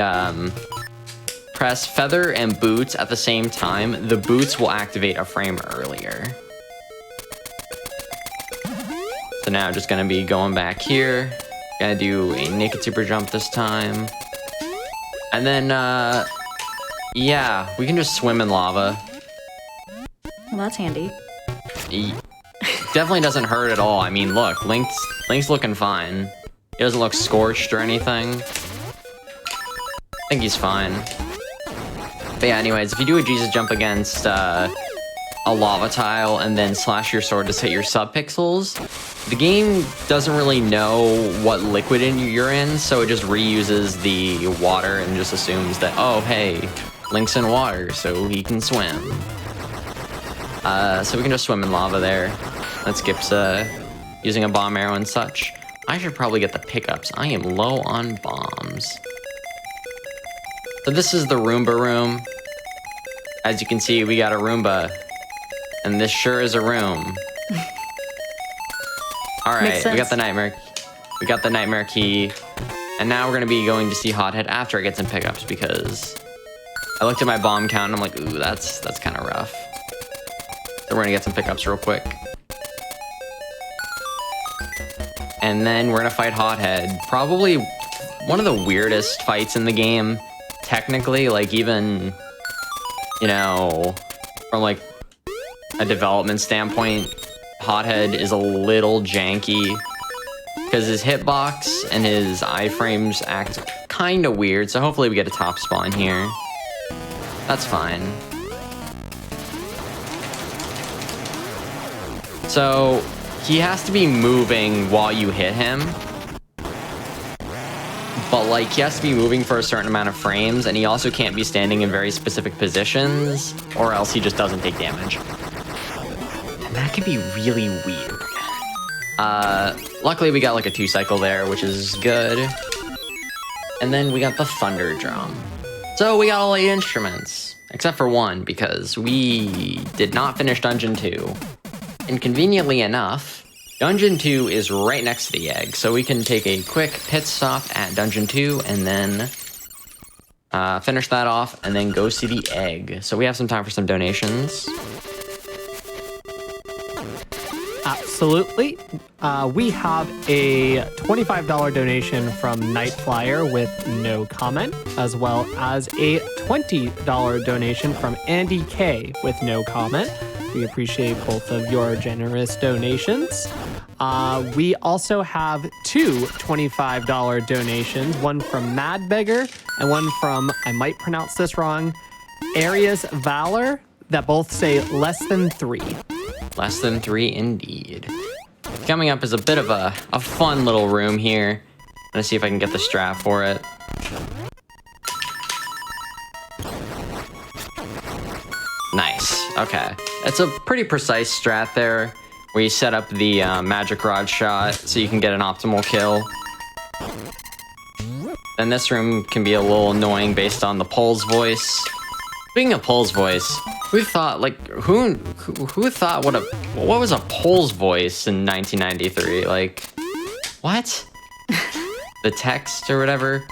press feather and boots at the same time, the boots will activate a frame earlier. So now I'm just gonna be going back here. Gonna do a naked super jump this time. And then, yeah, we can just swim in lava. Well, that's handy. Definitely doesn't hurt at all. I mean, look, Link's looking fine. He doesn't look scorched or anything. I think he's fine. But yeah, anyways, if you do a Jesus jump against a lava tile and then slash your sword to hit your subpixels, the game doesn't really know what liquid you're in, so it just reuses the water and just assumes that, oh, hey, Link's in water, so he can swim. So we can just swim in lava there. That skips using a bomb arrow and such. I should probably get the pickups. I am low on bombs. So this is the Roomba room. As you can see, we got a Roomba. And this sure is a room. Alright, we got the nightmare. We got the nightmare key. And now we're gonna be going to see Hothead after I get some pickups because I looked at my bomb count and I'm like, ooh, that's kind of rough. So we're gonna get some pickups real quick. And then we're gonna fight Hothead. Probably one of the weirdest fights in the game. Technically, like even, from like a development standpoint, Hothead is a little janky because his hitbox and his iframes act kind of weird. So hopefully we get a top spawn here. That's fine. So he has to be moving while you hit him. But like he has to be moving for a certain amount of frames, and he also can't be standing in very specific positions, or else he just doesn't take damage. And that can be really weird. Luckily we got like a 2-cycle there, which is good. And then we got the Thunder Drum. So we got all 8 instruments, except for one, because we did not finish Dungeon 2. And conveniently enough, Dungeon 2 is right next to the egg, so we can take a quick pit stop at Dungeon 2 and then finish that off and then go see the egg. So we have some time for some donations. Absolutely. We have a $25 donation from Night Flyer with no comment, as well as a $20 donation from Andy K with no comment. We appreciate both of your generous donations. We also have 2 $25 donations, one from Mad Beggar and one from, I might pronounce this wrong, Arius Valor, that both say less than 3. Less than 3 indeed. Coming up is a bit of a fun little room here. I'm gonna see if I can get the strap for it. Nice, okay. It's a pretty precise strat there, where you set up the magic rod shot so you can get an optimal kill. And this room can be a little annoying based on the Pole's voice. Speaking of Pole's voice, who thought, like, who thought what was a Pole's voice in 1993? Like, what? The text or whatever?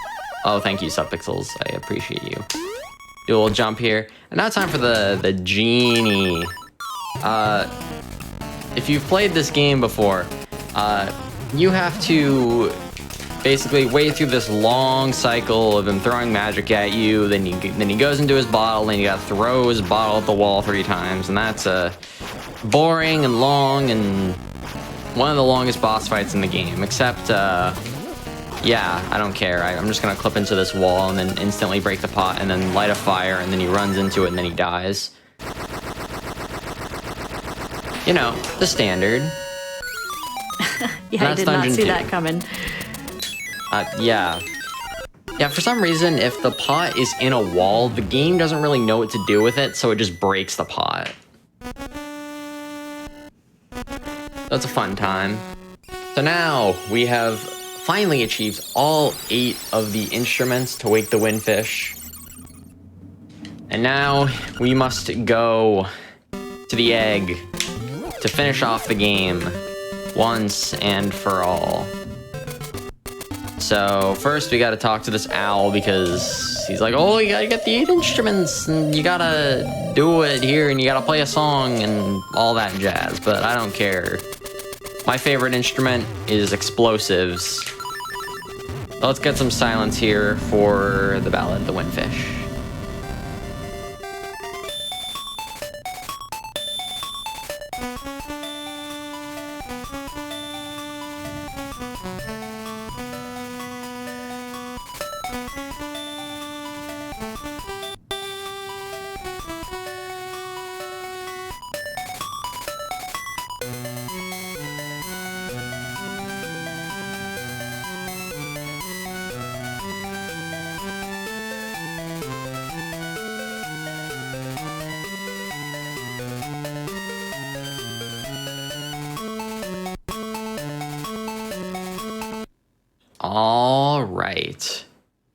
Oh, thank you, Subpixels. I appreciate you. Do a little jump here. And now it's time for the genie. If you've played this game before, you have to basically wade through this long cycle of him throwing magic at you. Then he goes into his bottle, and you gotta throw his bottle at the wall 3 times, and that's a boring and long and one of the longest boss fights in the game, except, yeah, I don't care. I'm just gonna clip into this wall and then instantly break the pot and then light a fire and then he runs into it and then he dies. You know, the standard. Yeah, I did not see that coming. Yeah. Yeah, for some reason, if the pot is in a wall, the game doesn't really know what to do with it, so it just breaks the pot. That's a fun time. So now, we have finally achieved all 8 of the instruments to wake the windfish. And now, we must go to the egg to finish off the game once and for all. So first we gotta talk to this owl because he's like, oh, you gotta get the 8 instruments and you gotta do it here and you gotta play a song and all that jazz, but I don't care. My favorite instrument is explosives. So let's get some silence here for the Ballad of the Windfish. All right.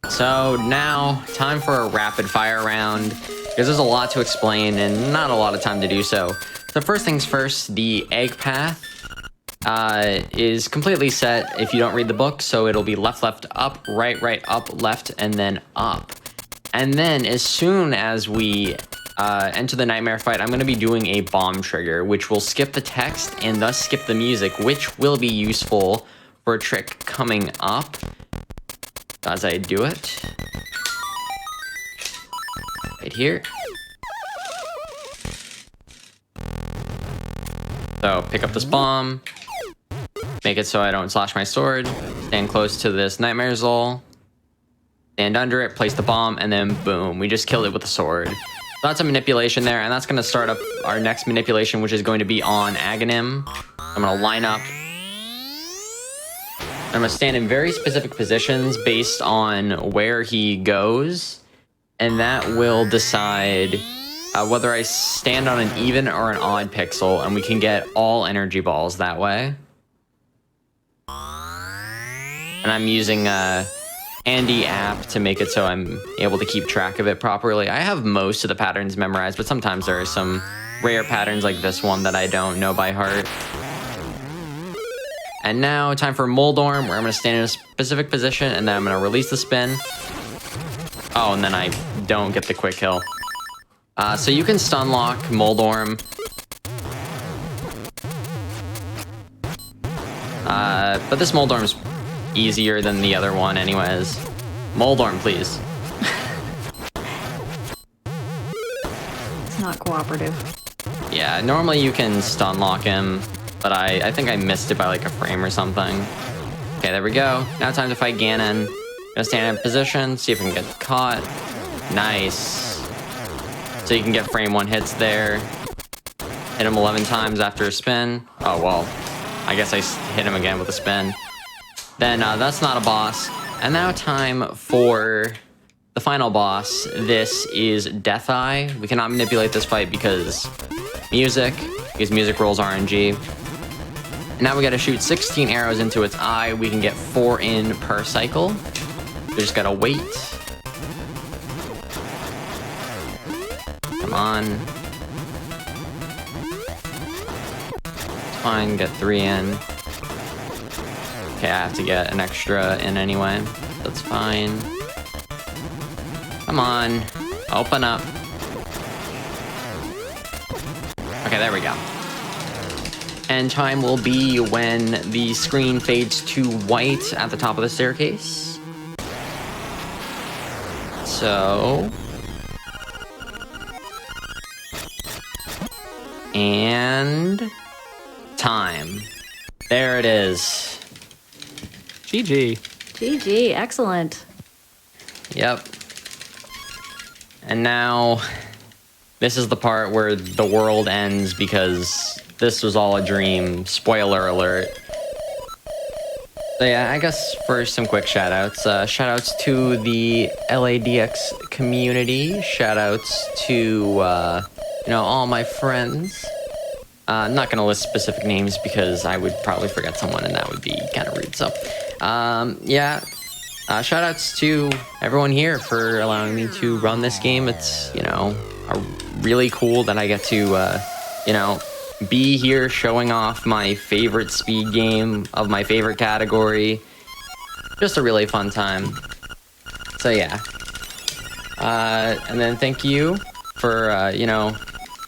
So now, time for a rapid fire round, because there's a lot to explain and not a lot of time to do so. So first things first, the egg path is completely set if you don't read the book, so it'll be left, left, up, right, right, up, left, and then up. And then as soon as we enter the nightmare fight, I'm going to be doing a bomb trigger, which will skip the text and thus skip the music, which will be useful for a trick coming up as I do it. Right here. So pick up this bomb, make it so I don't slash my sword, stand close to this nightmare Zol, stand under it, place the bomb, and then boom, we just killed it with the sword. So that's a manipulation there, and that's going to start up our next manipulation, which is going to be on Aghanim. I'm going to line up. I'm going to stand in very specific positions based on where he goes, and that will decide whether I stand on an even or an odd pixel, and we can get all energy balls that way. And I'm using a Andy app to make it so I'm able to keep track of it properly. I have most of the patterns memorized, but sometimes there are some rare patterns like this one that I don't know by heart. And now, time for Moldorm, where I'm going to stand in a specific position, and then I'm going to release the spin. Oh, and then I don't get the quick kill. So you can stun lock Moldorm. But this Moldorm's easier than the other one anyways. Moldorm, please. It's not cooperative. Yeah, normally you can stun lock him, but I think I missed it by like a frame or something. Okay, there we go. Now time to fight Ganon. Gonna stand in position, see if we can get caught. Nice. So you can get frame 1 hits there. Hit him 11 times after a spin. Oh, well, I guess I hit him again with a spin. Then that's not a boss. And now time for the final boss. This is Death Eye. We cannot manipulate this fight because music rolls RNG. Now we gotta shoot 16 arrows into its eye. We can get 4 in per cycle. We just gotta wait. Come on. It's fine, get 3 in. Okay, I have to get an extra in anyway. That's fine. Come on, open up. Okay, there we go. And time will be when the screen fades to white at the top of the staircase. So... And time. There it is. GG. GG, excellent. Yep. And now, this is the part where the world ends because this was all a dream. Spoiler alert. So yeah, I guess for some quick shoutouts. Shoutouts to the LADX community. Shoutouts to, all my friends. I'm not going to list specific names because I would probably forget someone and that would be kind of rude. So, shoutouts to everyone here for allowing me to run this game. It's, really cool that I get to, be here showing off my favorite speed game of my favorite category. Just a really fun time. So, yeah. And then thank you for,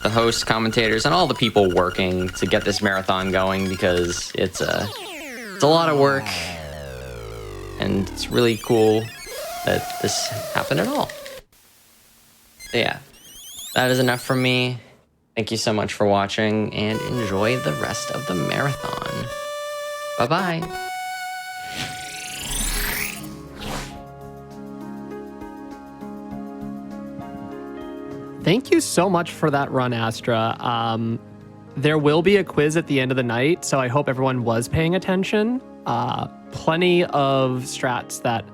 the hosts, commentators, and all the people working to get this marathon going because it's a lot of work. And it's really cool that this happened at all. So yeah, that is enough from me. Thank you so much for watching and enjoy the rest of the marathon. Bye-bye. Thank you so much for that run, Astra. There will be a quiz at the end of the night, so I hope everyone was paying attention. Plenty of strats that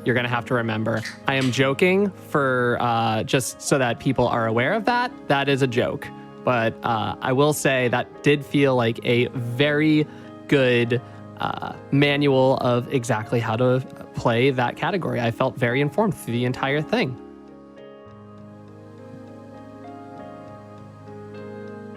you're going to have to remember. I am joking for just so that people are aware of that. That is a joke. But I will say that did feel like a very good manual of exactly how to play that category. I felt very informed through the entire thing.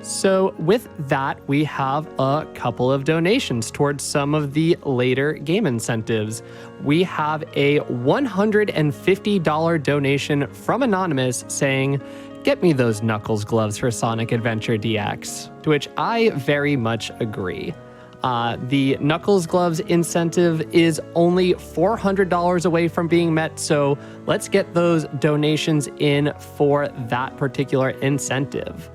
So with that, we have a couple of donations towards some of the later game incentives. We have a $150 donation from Anonymous saying, "Get me those Knuckles gloves for Sonic Adventure DX," to which I very much agree. The Knuckles gloves incentive is only $400 away from being met, so let's get those donations in for that particular incentive.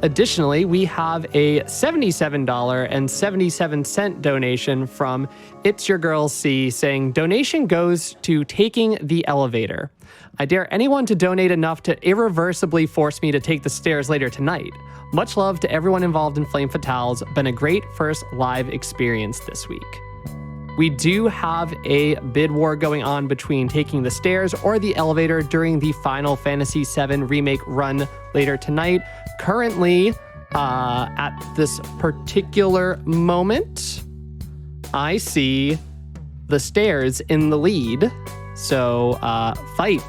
Additionally, we have a $77.77 donation from It's Your Girl C saying, "Donation goes to taking the elevator. I dare anyone to donate enough to irreversibly force me to take the stairs later tonight. Much love to everyone involved in Flame Fatales. Been a great first live experience this week." We do have a bid war going on between taking the stairs or the elevator during the Final Fantasy VII Remake run later tonight. Currently, at this particular moment, I see the stairs in the lead. So, fight.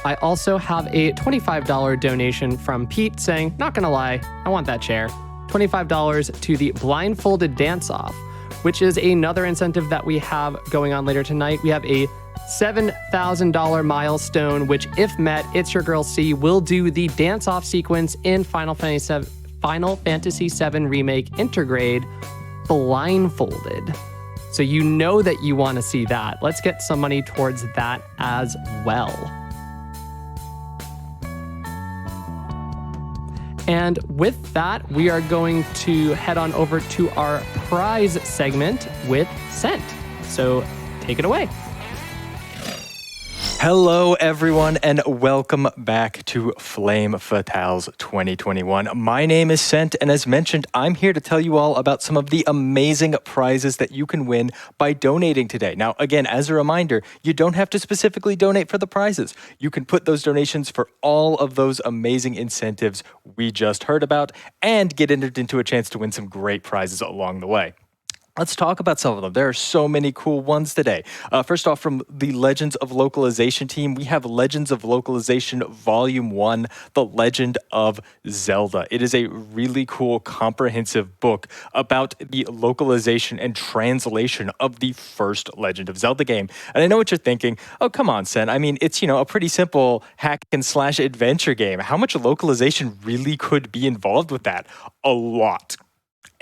I also have a $25 donation from Pete saying, "Not gonna lie, I want that chair." $25 to the Blindfolded Dance-Off, which is another incentive that we have going on later tonight. We have a $7,000 milestone, which if met, It's Your Girl C will do the dance-off sequence in Final Fantasy VII Remake Intergrade blindfolded. So you know that you want to see that. Let's get some money towards that as well. And with that, we are going to head on over to our prize segment with Scent. So take it away. Hello, everyone, and welcome back to Flame Fatales 2021. My name is Scent, and as mentioned, I'm here to tell you all about some of the amazing prizes that you can win by donating today. Now, again, as a reminder, you don't have to specifically donate for the prizes. You can put those donations for all of those amazing incentives we just heard about and get entered into a chance to win some great prizes along the way. Let's talk about some of them. There are so many cool ones today. First off, from the Legends of Localization team, we have Legends of Localization Volume 1, The Legend of Zelda. It is a really cool, comprehensive book about the localization and translation of the first Legend of Zelda game. And I know what you're thinking. Oh, come on, Sen. I mean, it's, a pretty simple hack and slash adventure game. How much localization really could be involved with that? A lot.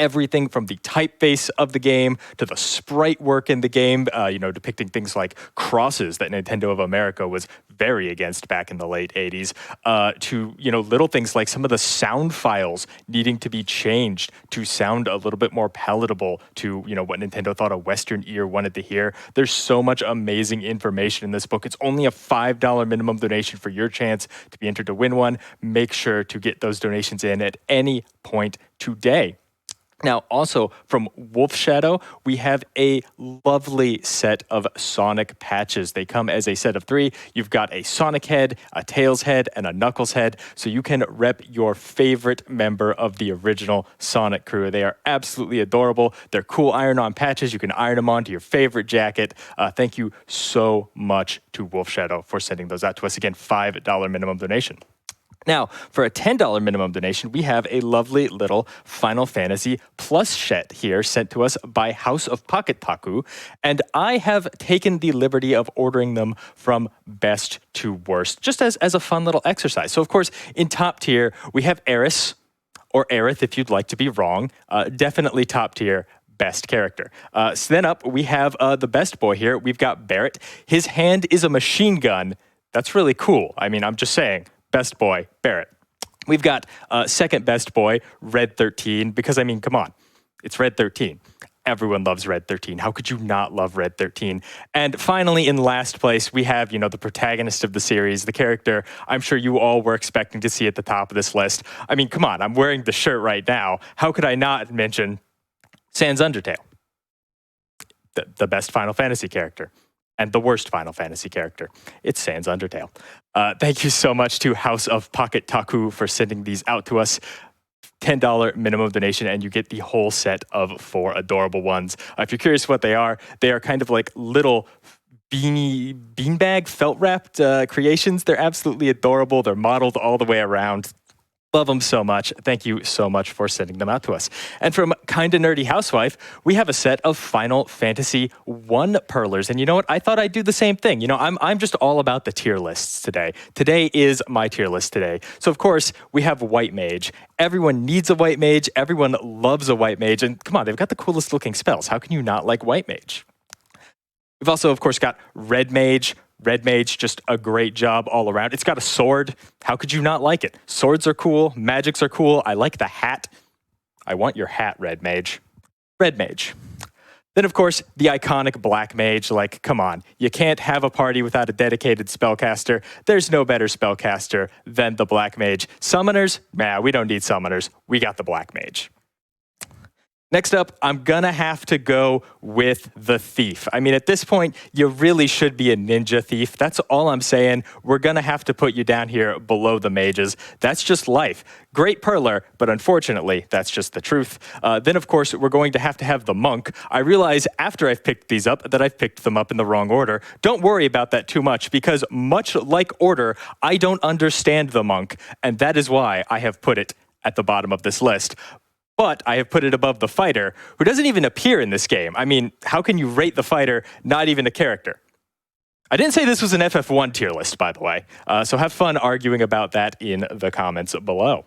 everything from the typeface of the game to the sprite work in the game, depicting things like crosses that Nintendo of America was very against back in the late 80s, to, little things like some of the sound files needing to be changed to sound a little bit more palatable to, what Nintendo thought a Western ear wanted to hear. There's so much amazing information in this book. It's only a $5 minimum donation for your chance to be entered to win one. Make sure to get those donations in at any point today. Now, also from Wolf Shadow, we have a lovely set of Sonic patches. They come as a set of 3. You've got a Sonic head, a Tails head, and a Knuckles head, so you can rep your favorite member of the original Sonic crew. They are absolutely adorable. They're cool iron-on patches. You can iron them onto your favorite jacket. Thank you so much to Wolf Shadow for sending those out to us. Again, $5 minimum donation. Now, for a $10 minimum donation, we have a lovely little Final Fantasy Plus set here sent to us by House of Pocket Taku, and I have taken the liberty of ordering them from best to worst, just as a fun little exercise. So, of course, in top tier, we have Aerith, or Aerith if you'd like to be wrong, definitely top tier. Best character. So then up, we have the best boy here. We've got Barrett. His hand is a machine gun. That's really cool. I mean, I'm just saying. Best boy, Barrett. We've got second best boy, Red 13, because, I mean, come on. It's Red 13. Everyone loves Red 13. How could you not love Red 13? And finally, in last place, we have, the protagonist of the series, the character I'm sure you all were expecting to see at the top of this list. I mean, come on. I'm wearing the shirt right now. How could I not mention Sans Undertale? The best Final Fantasy character. And the worst Final Fantasy character. It's Sans Undertale. Thank you so much to House of Pocket Taku for sending these out to us. $10 minimum donation, and you get the whole set of 4 adorable ones. If you're curious what they are kind of like little beanbag felt-wrapped creations. They're absolutely adorable. They're modeled all the way around. Love them so much. Thank you so much for sending them out to us. And from Kinda Nerdy Housewife, we have a set of Final Fantasy 1 Perlers. And you know what? I thought I'd do the same thing. I'm just all about the tier lists today. Today is my tier list today. So, of course, we have White Mage. Everyone needs a White Mage. Everyone loves a White Mage. And come on, they've got the coolest looking spells. How can you not like White Mage? We've also, of course, got Red Mage. Red Mage, just a great job all around. It's got a sword. How could you not like it? Swords are cool. Magics are cool. I like the hat. I want your hat, Red Mage. Red Mage. Then, of course, the iconic Black Mage. Like, come on. You can't have a party without a dedicated spellcaster. There's no better spellcaster than the Black Mage. Summoners? Nah, we don't need summoners. We got the Black Mage. Next up, I'm gonna have to go with the Thief. I mean, at this point, you really should be a ninja thief. That's all I'm saying. We're gonna have to put you down here below the mages. That's just life. Great perler, but unfortunately, that's just the truth. Then, of course, we're going to have the Monk. I realize after I've picked these up that I've picked them up in the wrong order. Don't worry about that too much, because much like Order, I don't understand the Monk, and that is why I have put it at the bottom of this list. But I have put it above the Fighter, who doesn't even appear in this game. I mean, how can you rate the Fighter not even a character? I didn't say this was an FF1 tier list, by the way. So have fun arguing about that in the comments below.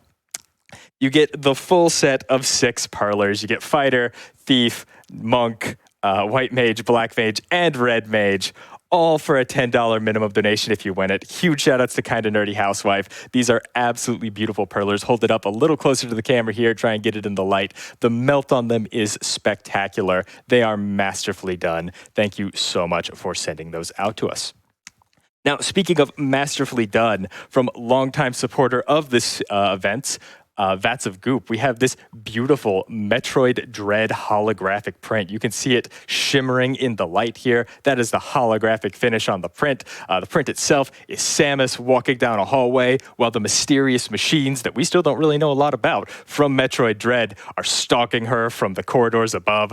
You get the full set of 6 Perlers. You get Fighter, Thief, Monk, White Mage, Black Mage, and Red Mage. All for a $10 minimum donation if you win it. Huge shout outs to Kinda Nerdy Housewife. These are absolutely beautiful perlers. Hold it up a little closer to the camera here. Try and get it in the light. The melt on them is spectacular. They are masterfully done. Thank you so much for sending those out to us. Now, speaking of masterfully done, from longtime supporter of this event, Vats of Goop, we have this beautiful Metroid Dread holographic print. You can see it shimmering in the light here. That is the holographic finish on the print. The print itself is Samus walking down a hallway while the mysterious machines that we still don't really know a lot about from Metroid Dread are stalking her from the corridors above.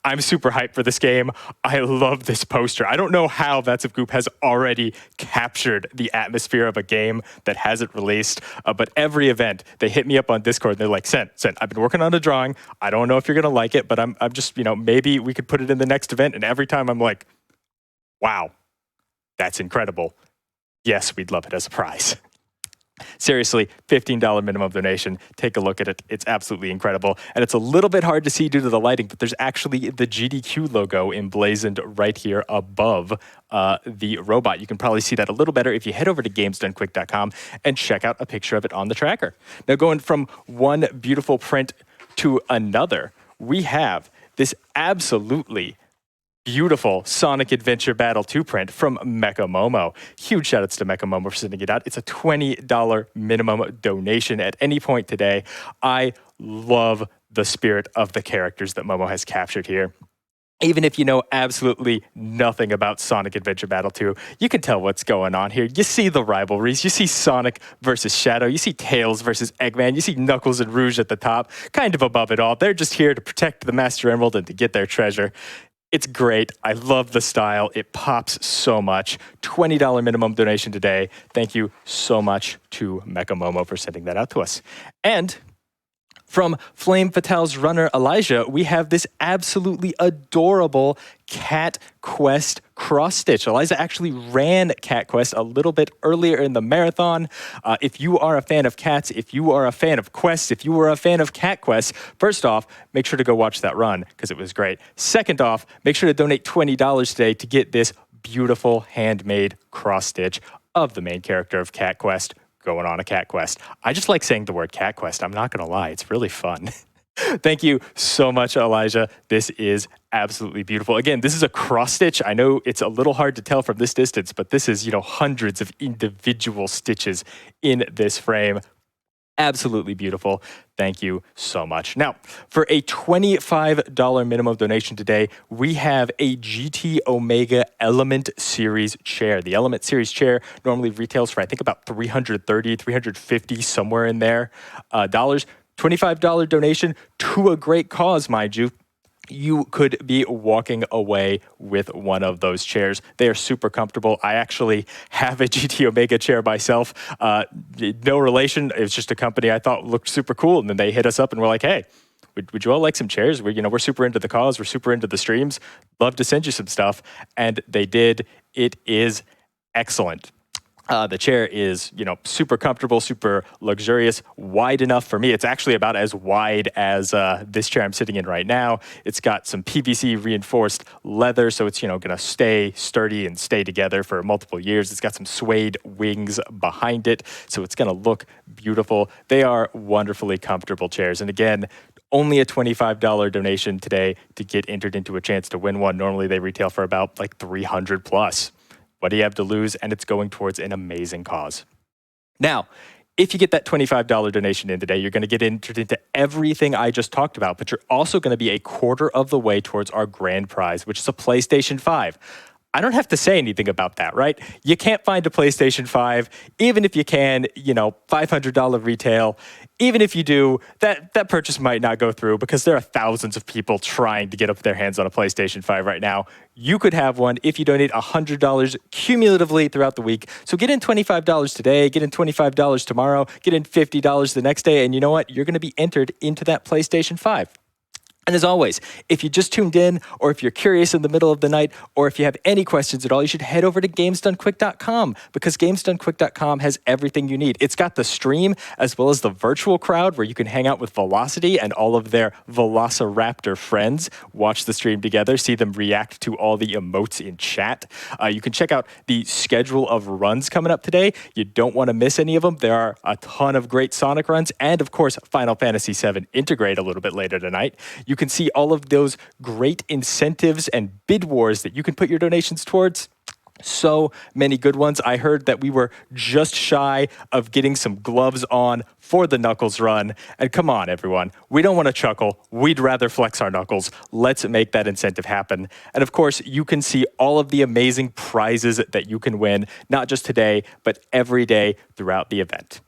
I'm super hyped for this game. I love this poster. I don't know how Vats of Goop has already captured the atmosphere of a game that hasn't released, but every event, they hit me up on Discord and they're like, Sent, I've been working on a drawing. I don't know if you're going to like it, but I'm just, maybe we could put it in the next event. And every time I'm like, wow, that's incredible. Yes, we'd love it as a prize. Seriously, $15 minimum donation. Take a look at it. It's absolutely incredible. And it's a little bit hard to see due to the lighting, but there's actually the GDQ logo emblazoned right here above the robot. You can probably see that a little better if you head over to gamesdonequick.com and check out a picture of it on the tracker. Now, going from one beautiful print to another, we have this absolutely beautiful Sonic Adventure Battle 2 print from Mecha Momo. Huge shout outs to Mecha Momo for sending it out. It's a $20 minimum donation at any point today. I love the spirit of the characters that Momo has captured here. Even if you know absolutely nothing about Sonic Adventure Battle 2, you can tell what's going on here. You see the rivalries. You see Sonic versus Shadow. You see Tails versus Eggman. You see Knuckles and Rouge at the top, kind of above it all. They're just here to protect the Master Emerald and to get their treasure. It's great. I love the style. It pops so much. $20 minimum donation today. Thank you so much to Mecha Momo for sending that out to us. And from Flame Fatale's runner Elijah, we have this absolutely adorable Cat Quest cross stitch. Elijah actually ran Cat Quest a little bit earlier in the marathon. If you are a fan of cats, if you are a fan of quests, if you are a fan of Cat Quest, first off, make sure to go watch that run because it was great. Second off, make sure to donate $20 today to get this beautiful handmade cross stitch of the main character of Cat Quest going on a cat quest. I just like saying the word cat quest. I'm not going to lie. It's really fun. Thank you so much, Elijah. This is absolutely beautiful. Again, this is a cross stitch. I know it's a little hard to tell from this distance, but this is, hundreds of individual stitches in this frame. Absolutely beautiful. Thank you so much. Now, for a $25 minimum donation today, we have a GT Omega Element Series chair. The Element Series chair normally retails for, I think, about $330, $350, somewhere in there. $25 donation to a great cause, mind you. You could be walking away with one of those chairs. They are super comfortable. I actually have a GT Omega chair myself. No relation. It's just a company I thought looked super cool. And then they hit us up and we're like, hey, would you all like some chairs? We're super into the cause. We're super into the streams. Love to send you some stuff. And they did. It is excellent. The chair is, super comfortable, super luxurious, wide enough for me. It's actually about as wide as this chair I'm sitting in right now. It's got some PVC reinforced leather, so it's, going to stay sturdy and stay together for multiple years. It's got some suede wings behind it, so it's going to look beautiful. They are wonderfully comfortable chairs. And again, only a $25 donation today to get entered into a chance to win one. Normally they retail for about like $300 plus. What do you have to lose? And it's going towards an amazing cause. Now, if you get that $25 donation in today, you're going to get entered into everything I just talked about, but you're also going to be a quarter of the way towards our grand prize, which is a PlayStation 5. I don't have to say anything about that, right? You can't find a PlayStation 5, even if you can, $500 retail. Even if you do, that purchase might not go through because there are thousands of people trying to get up their hands on a PlayStation 5 right now. You could have one if you donate $100 cumulatively throughout the week. So get in $25 today, get in $25 tomorrow, get in $50 the next day, and you know what? You're going to be entered into that PlayStation 5. And as always, if you just tuned in, or if you're curious in the middle of the night, or if you have any questions at all, you should head over to GamesDoneQuick.com because GamesDoneQuick.com has everything you need. It's got the stream as well as the virtual crowd where you can hang out with Velocity and all of their Velociraptor friends, watch the stream together, see them react to all the emotes in chat. You can check out the schedule of runs coming up today. You don't want to miss any of them. There are a ton of great Sonic runs and, of course, Final Fantasy VII Integrate a little bit later tonight. You can see all of those great incentives and bid wars that you can put your donations towards. So many good ones. I heard that we were just shy of getting some gloves on for the Knuckles run. And come on, everyone. We don't want to chuckle. We'd rather flex our knuckles. Let's make that incentive happen. And of course, you can see all of the amazing prizes that you can win, not just today, but every day throughout the event.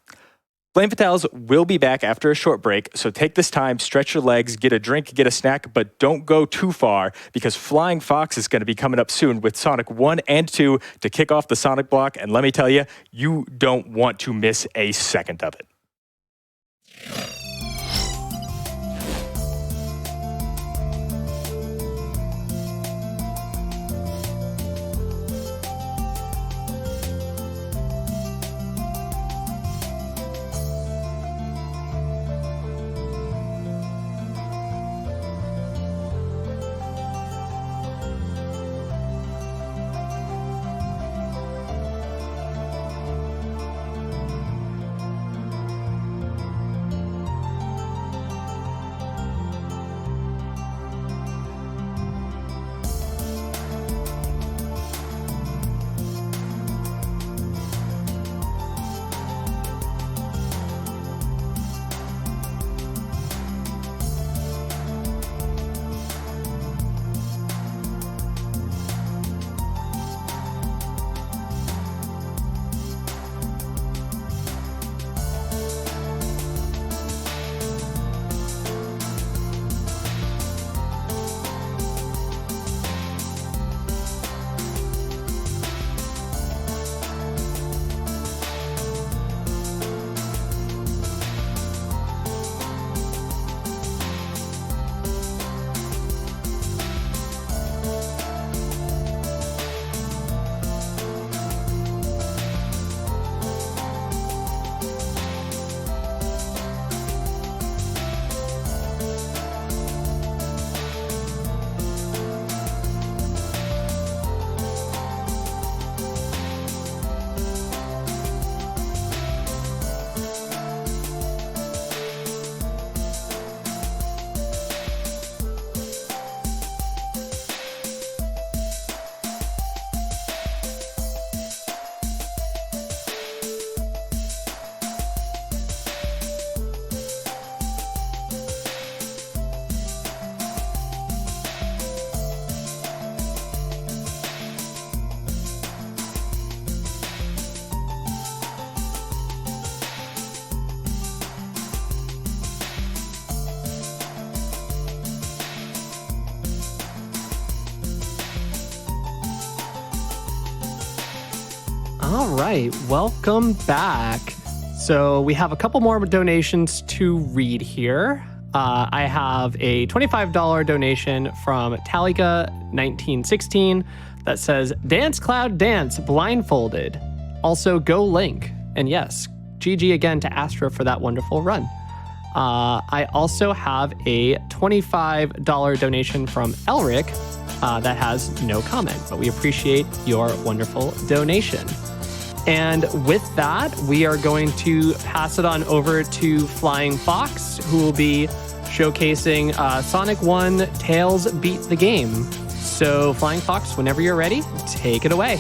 Flame Fatales will be back after a short break, so take this time, stretch your legs, get a drink, get a snack, but don't go too far because Flying Fox is going to be coming up soon with Sonic 1 and 2 to kick off the Sonic block, and let me tell you, you don't want to miss a second of it. All right, welcome back. So we have a couple more donations to read here. I have a $25 donation from Talika1916 that says, Dance Cloud Dance blindfolded. Also, go Link. And yes, GG again to Astra for that wonderful run. I also have a $25 donation from Elric that has no comment, but we appreciate your wonderful donation. And with that, we are going to pass it on over to Flying Fox, who will be showcasing Sonic 1 Tails Beat the Game. So, Flying Fox, whenever you're ready, take it away.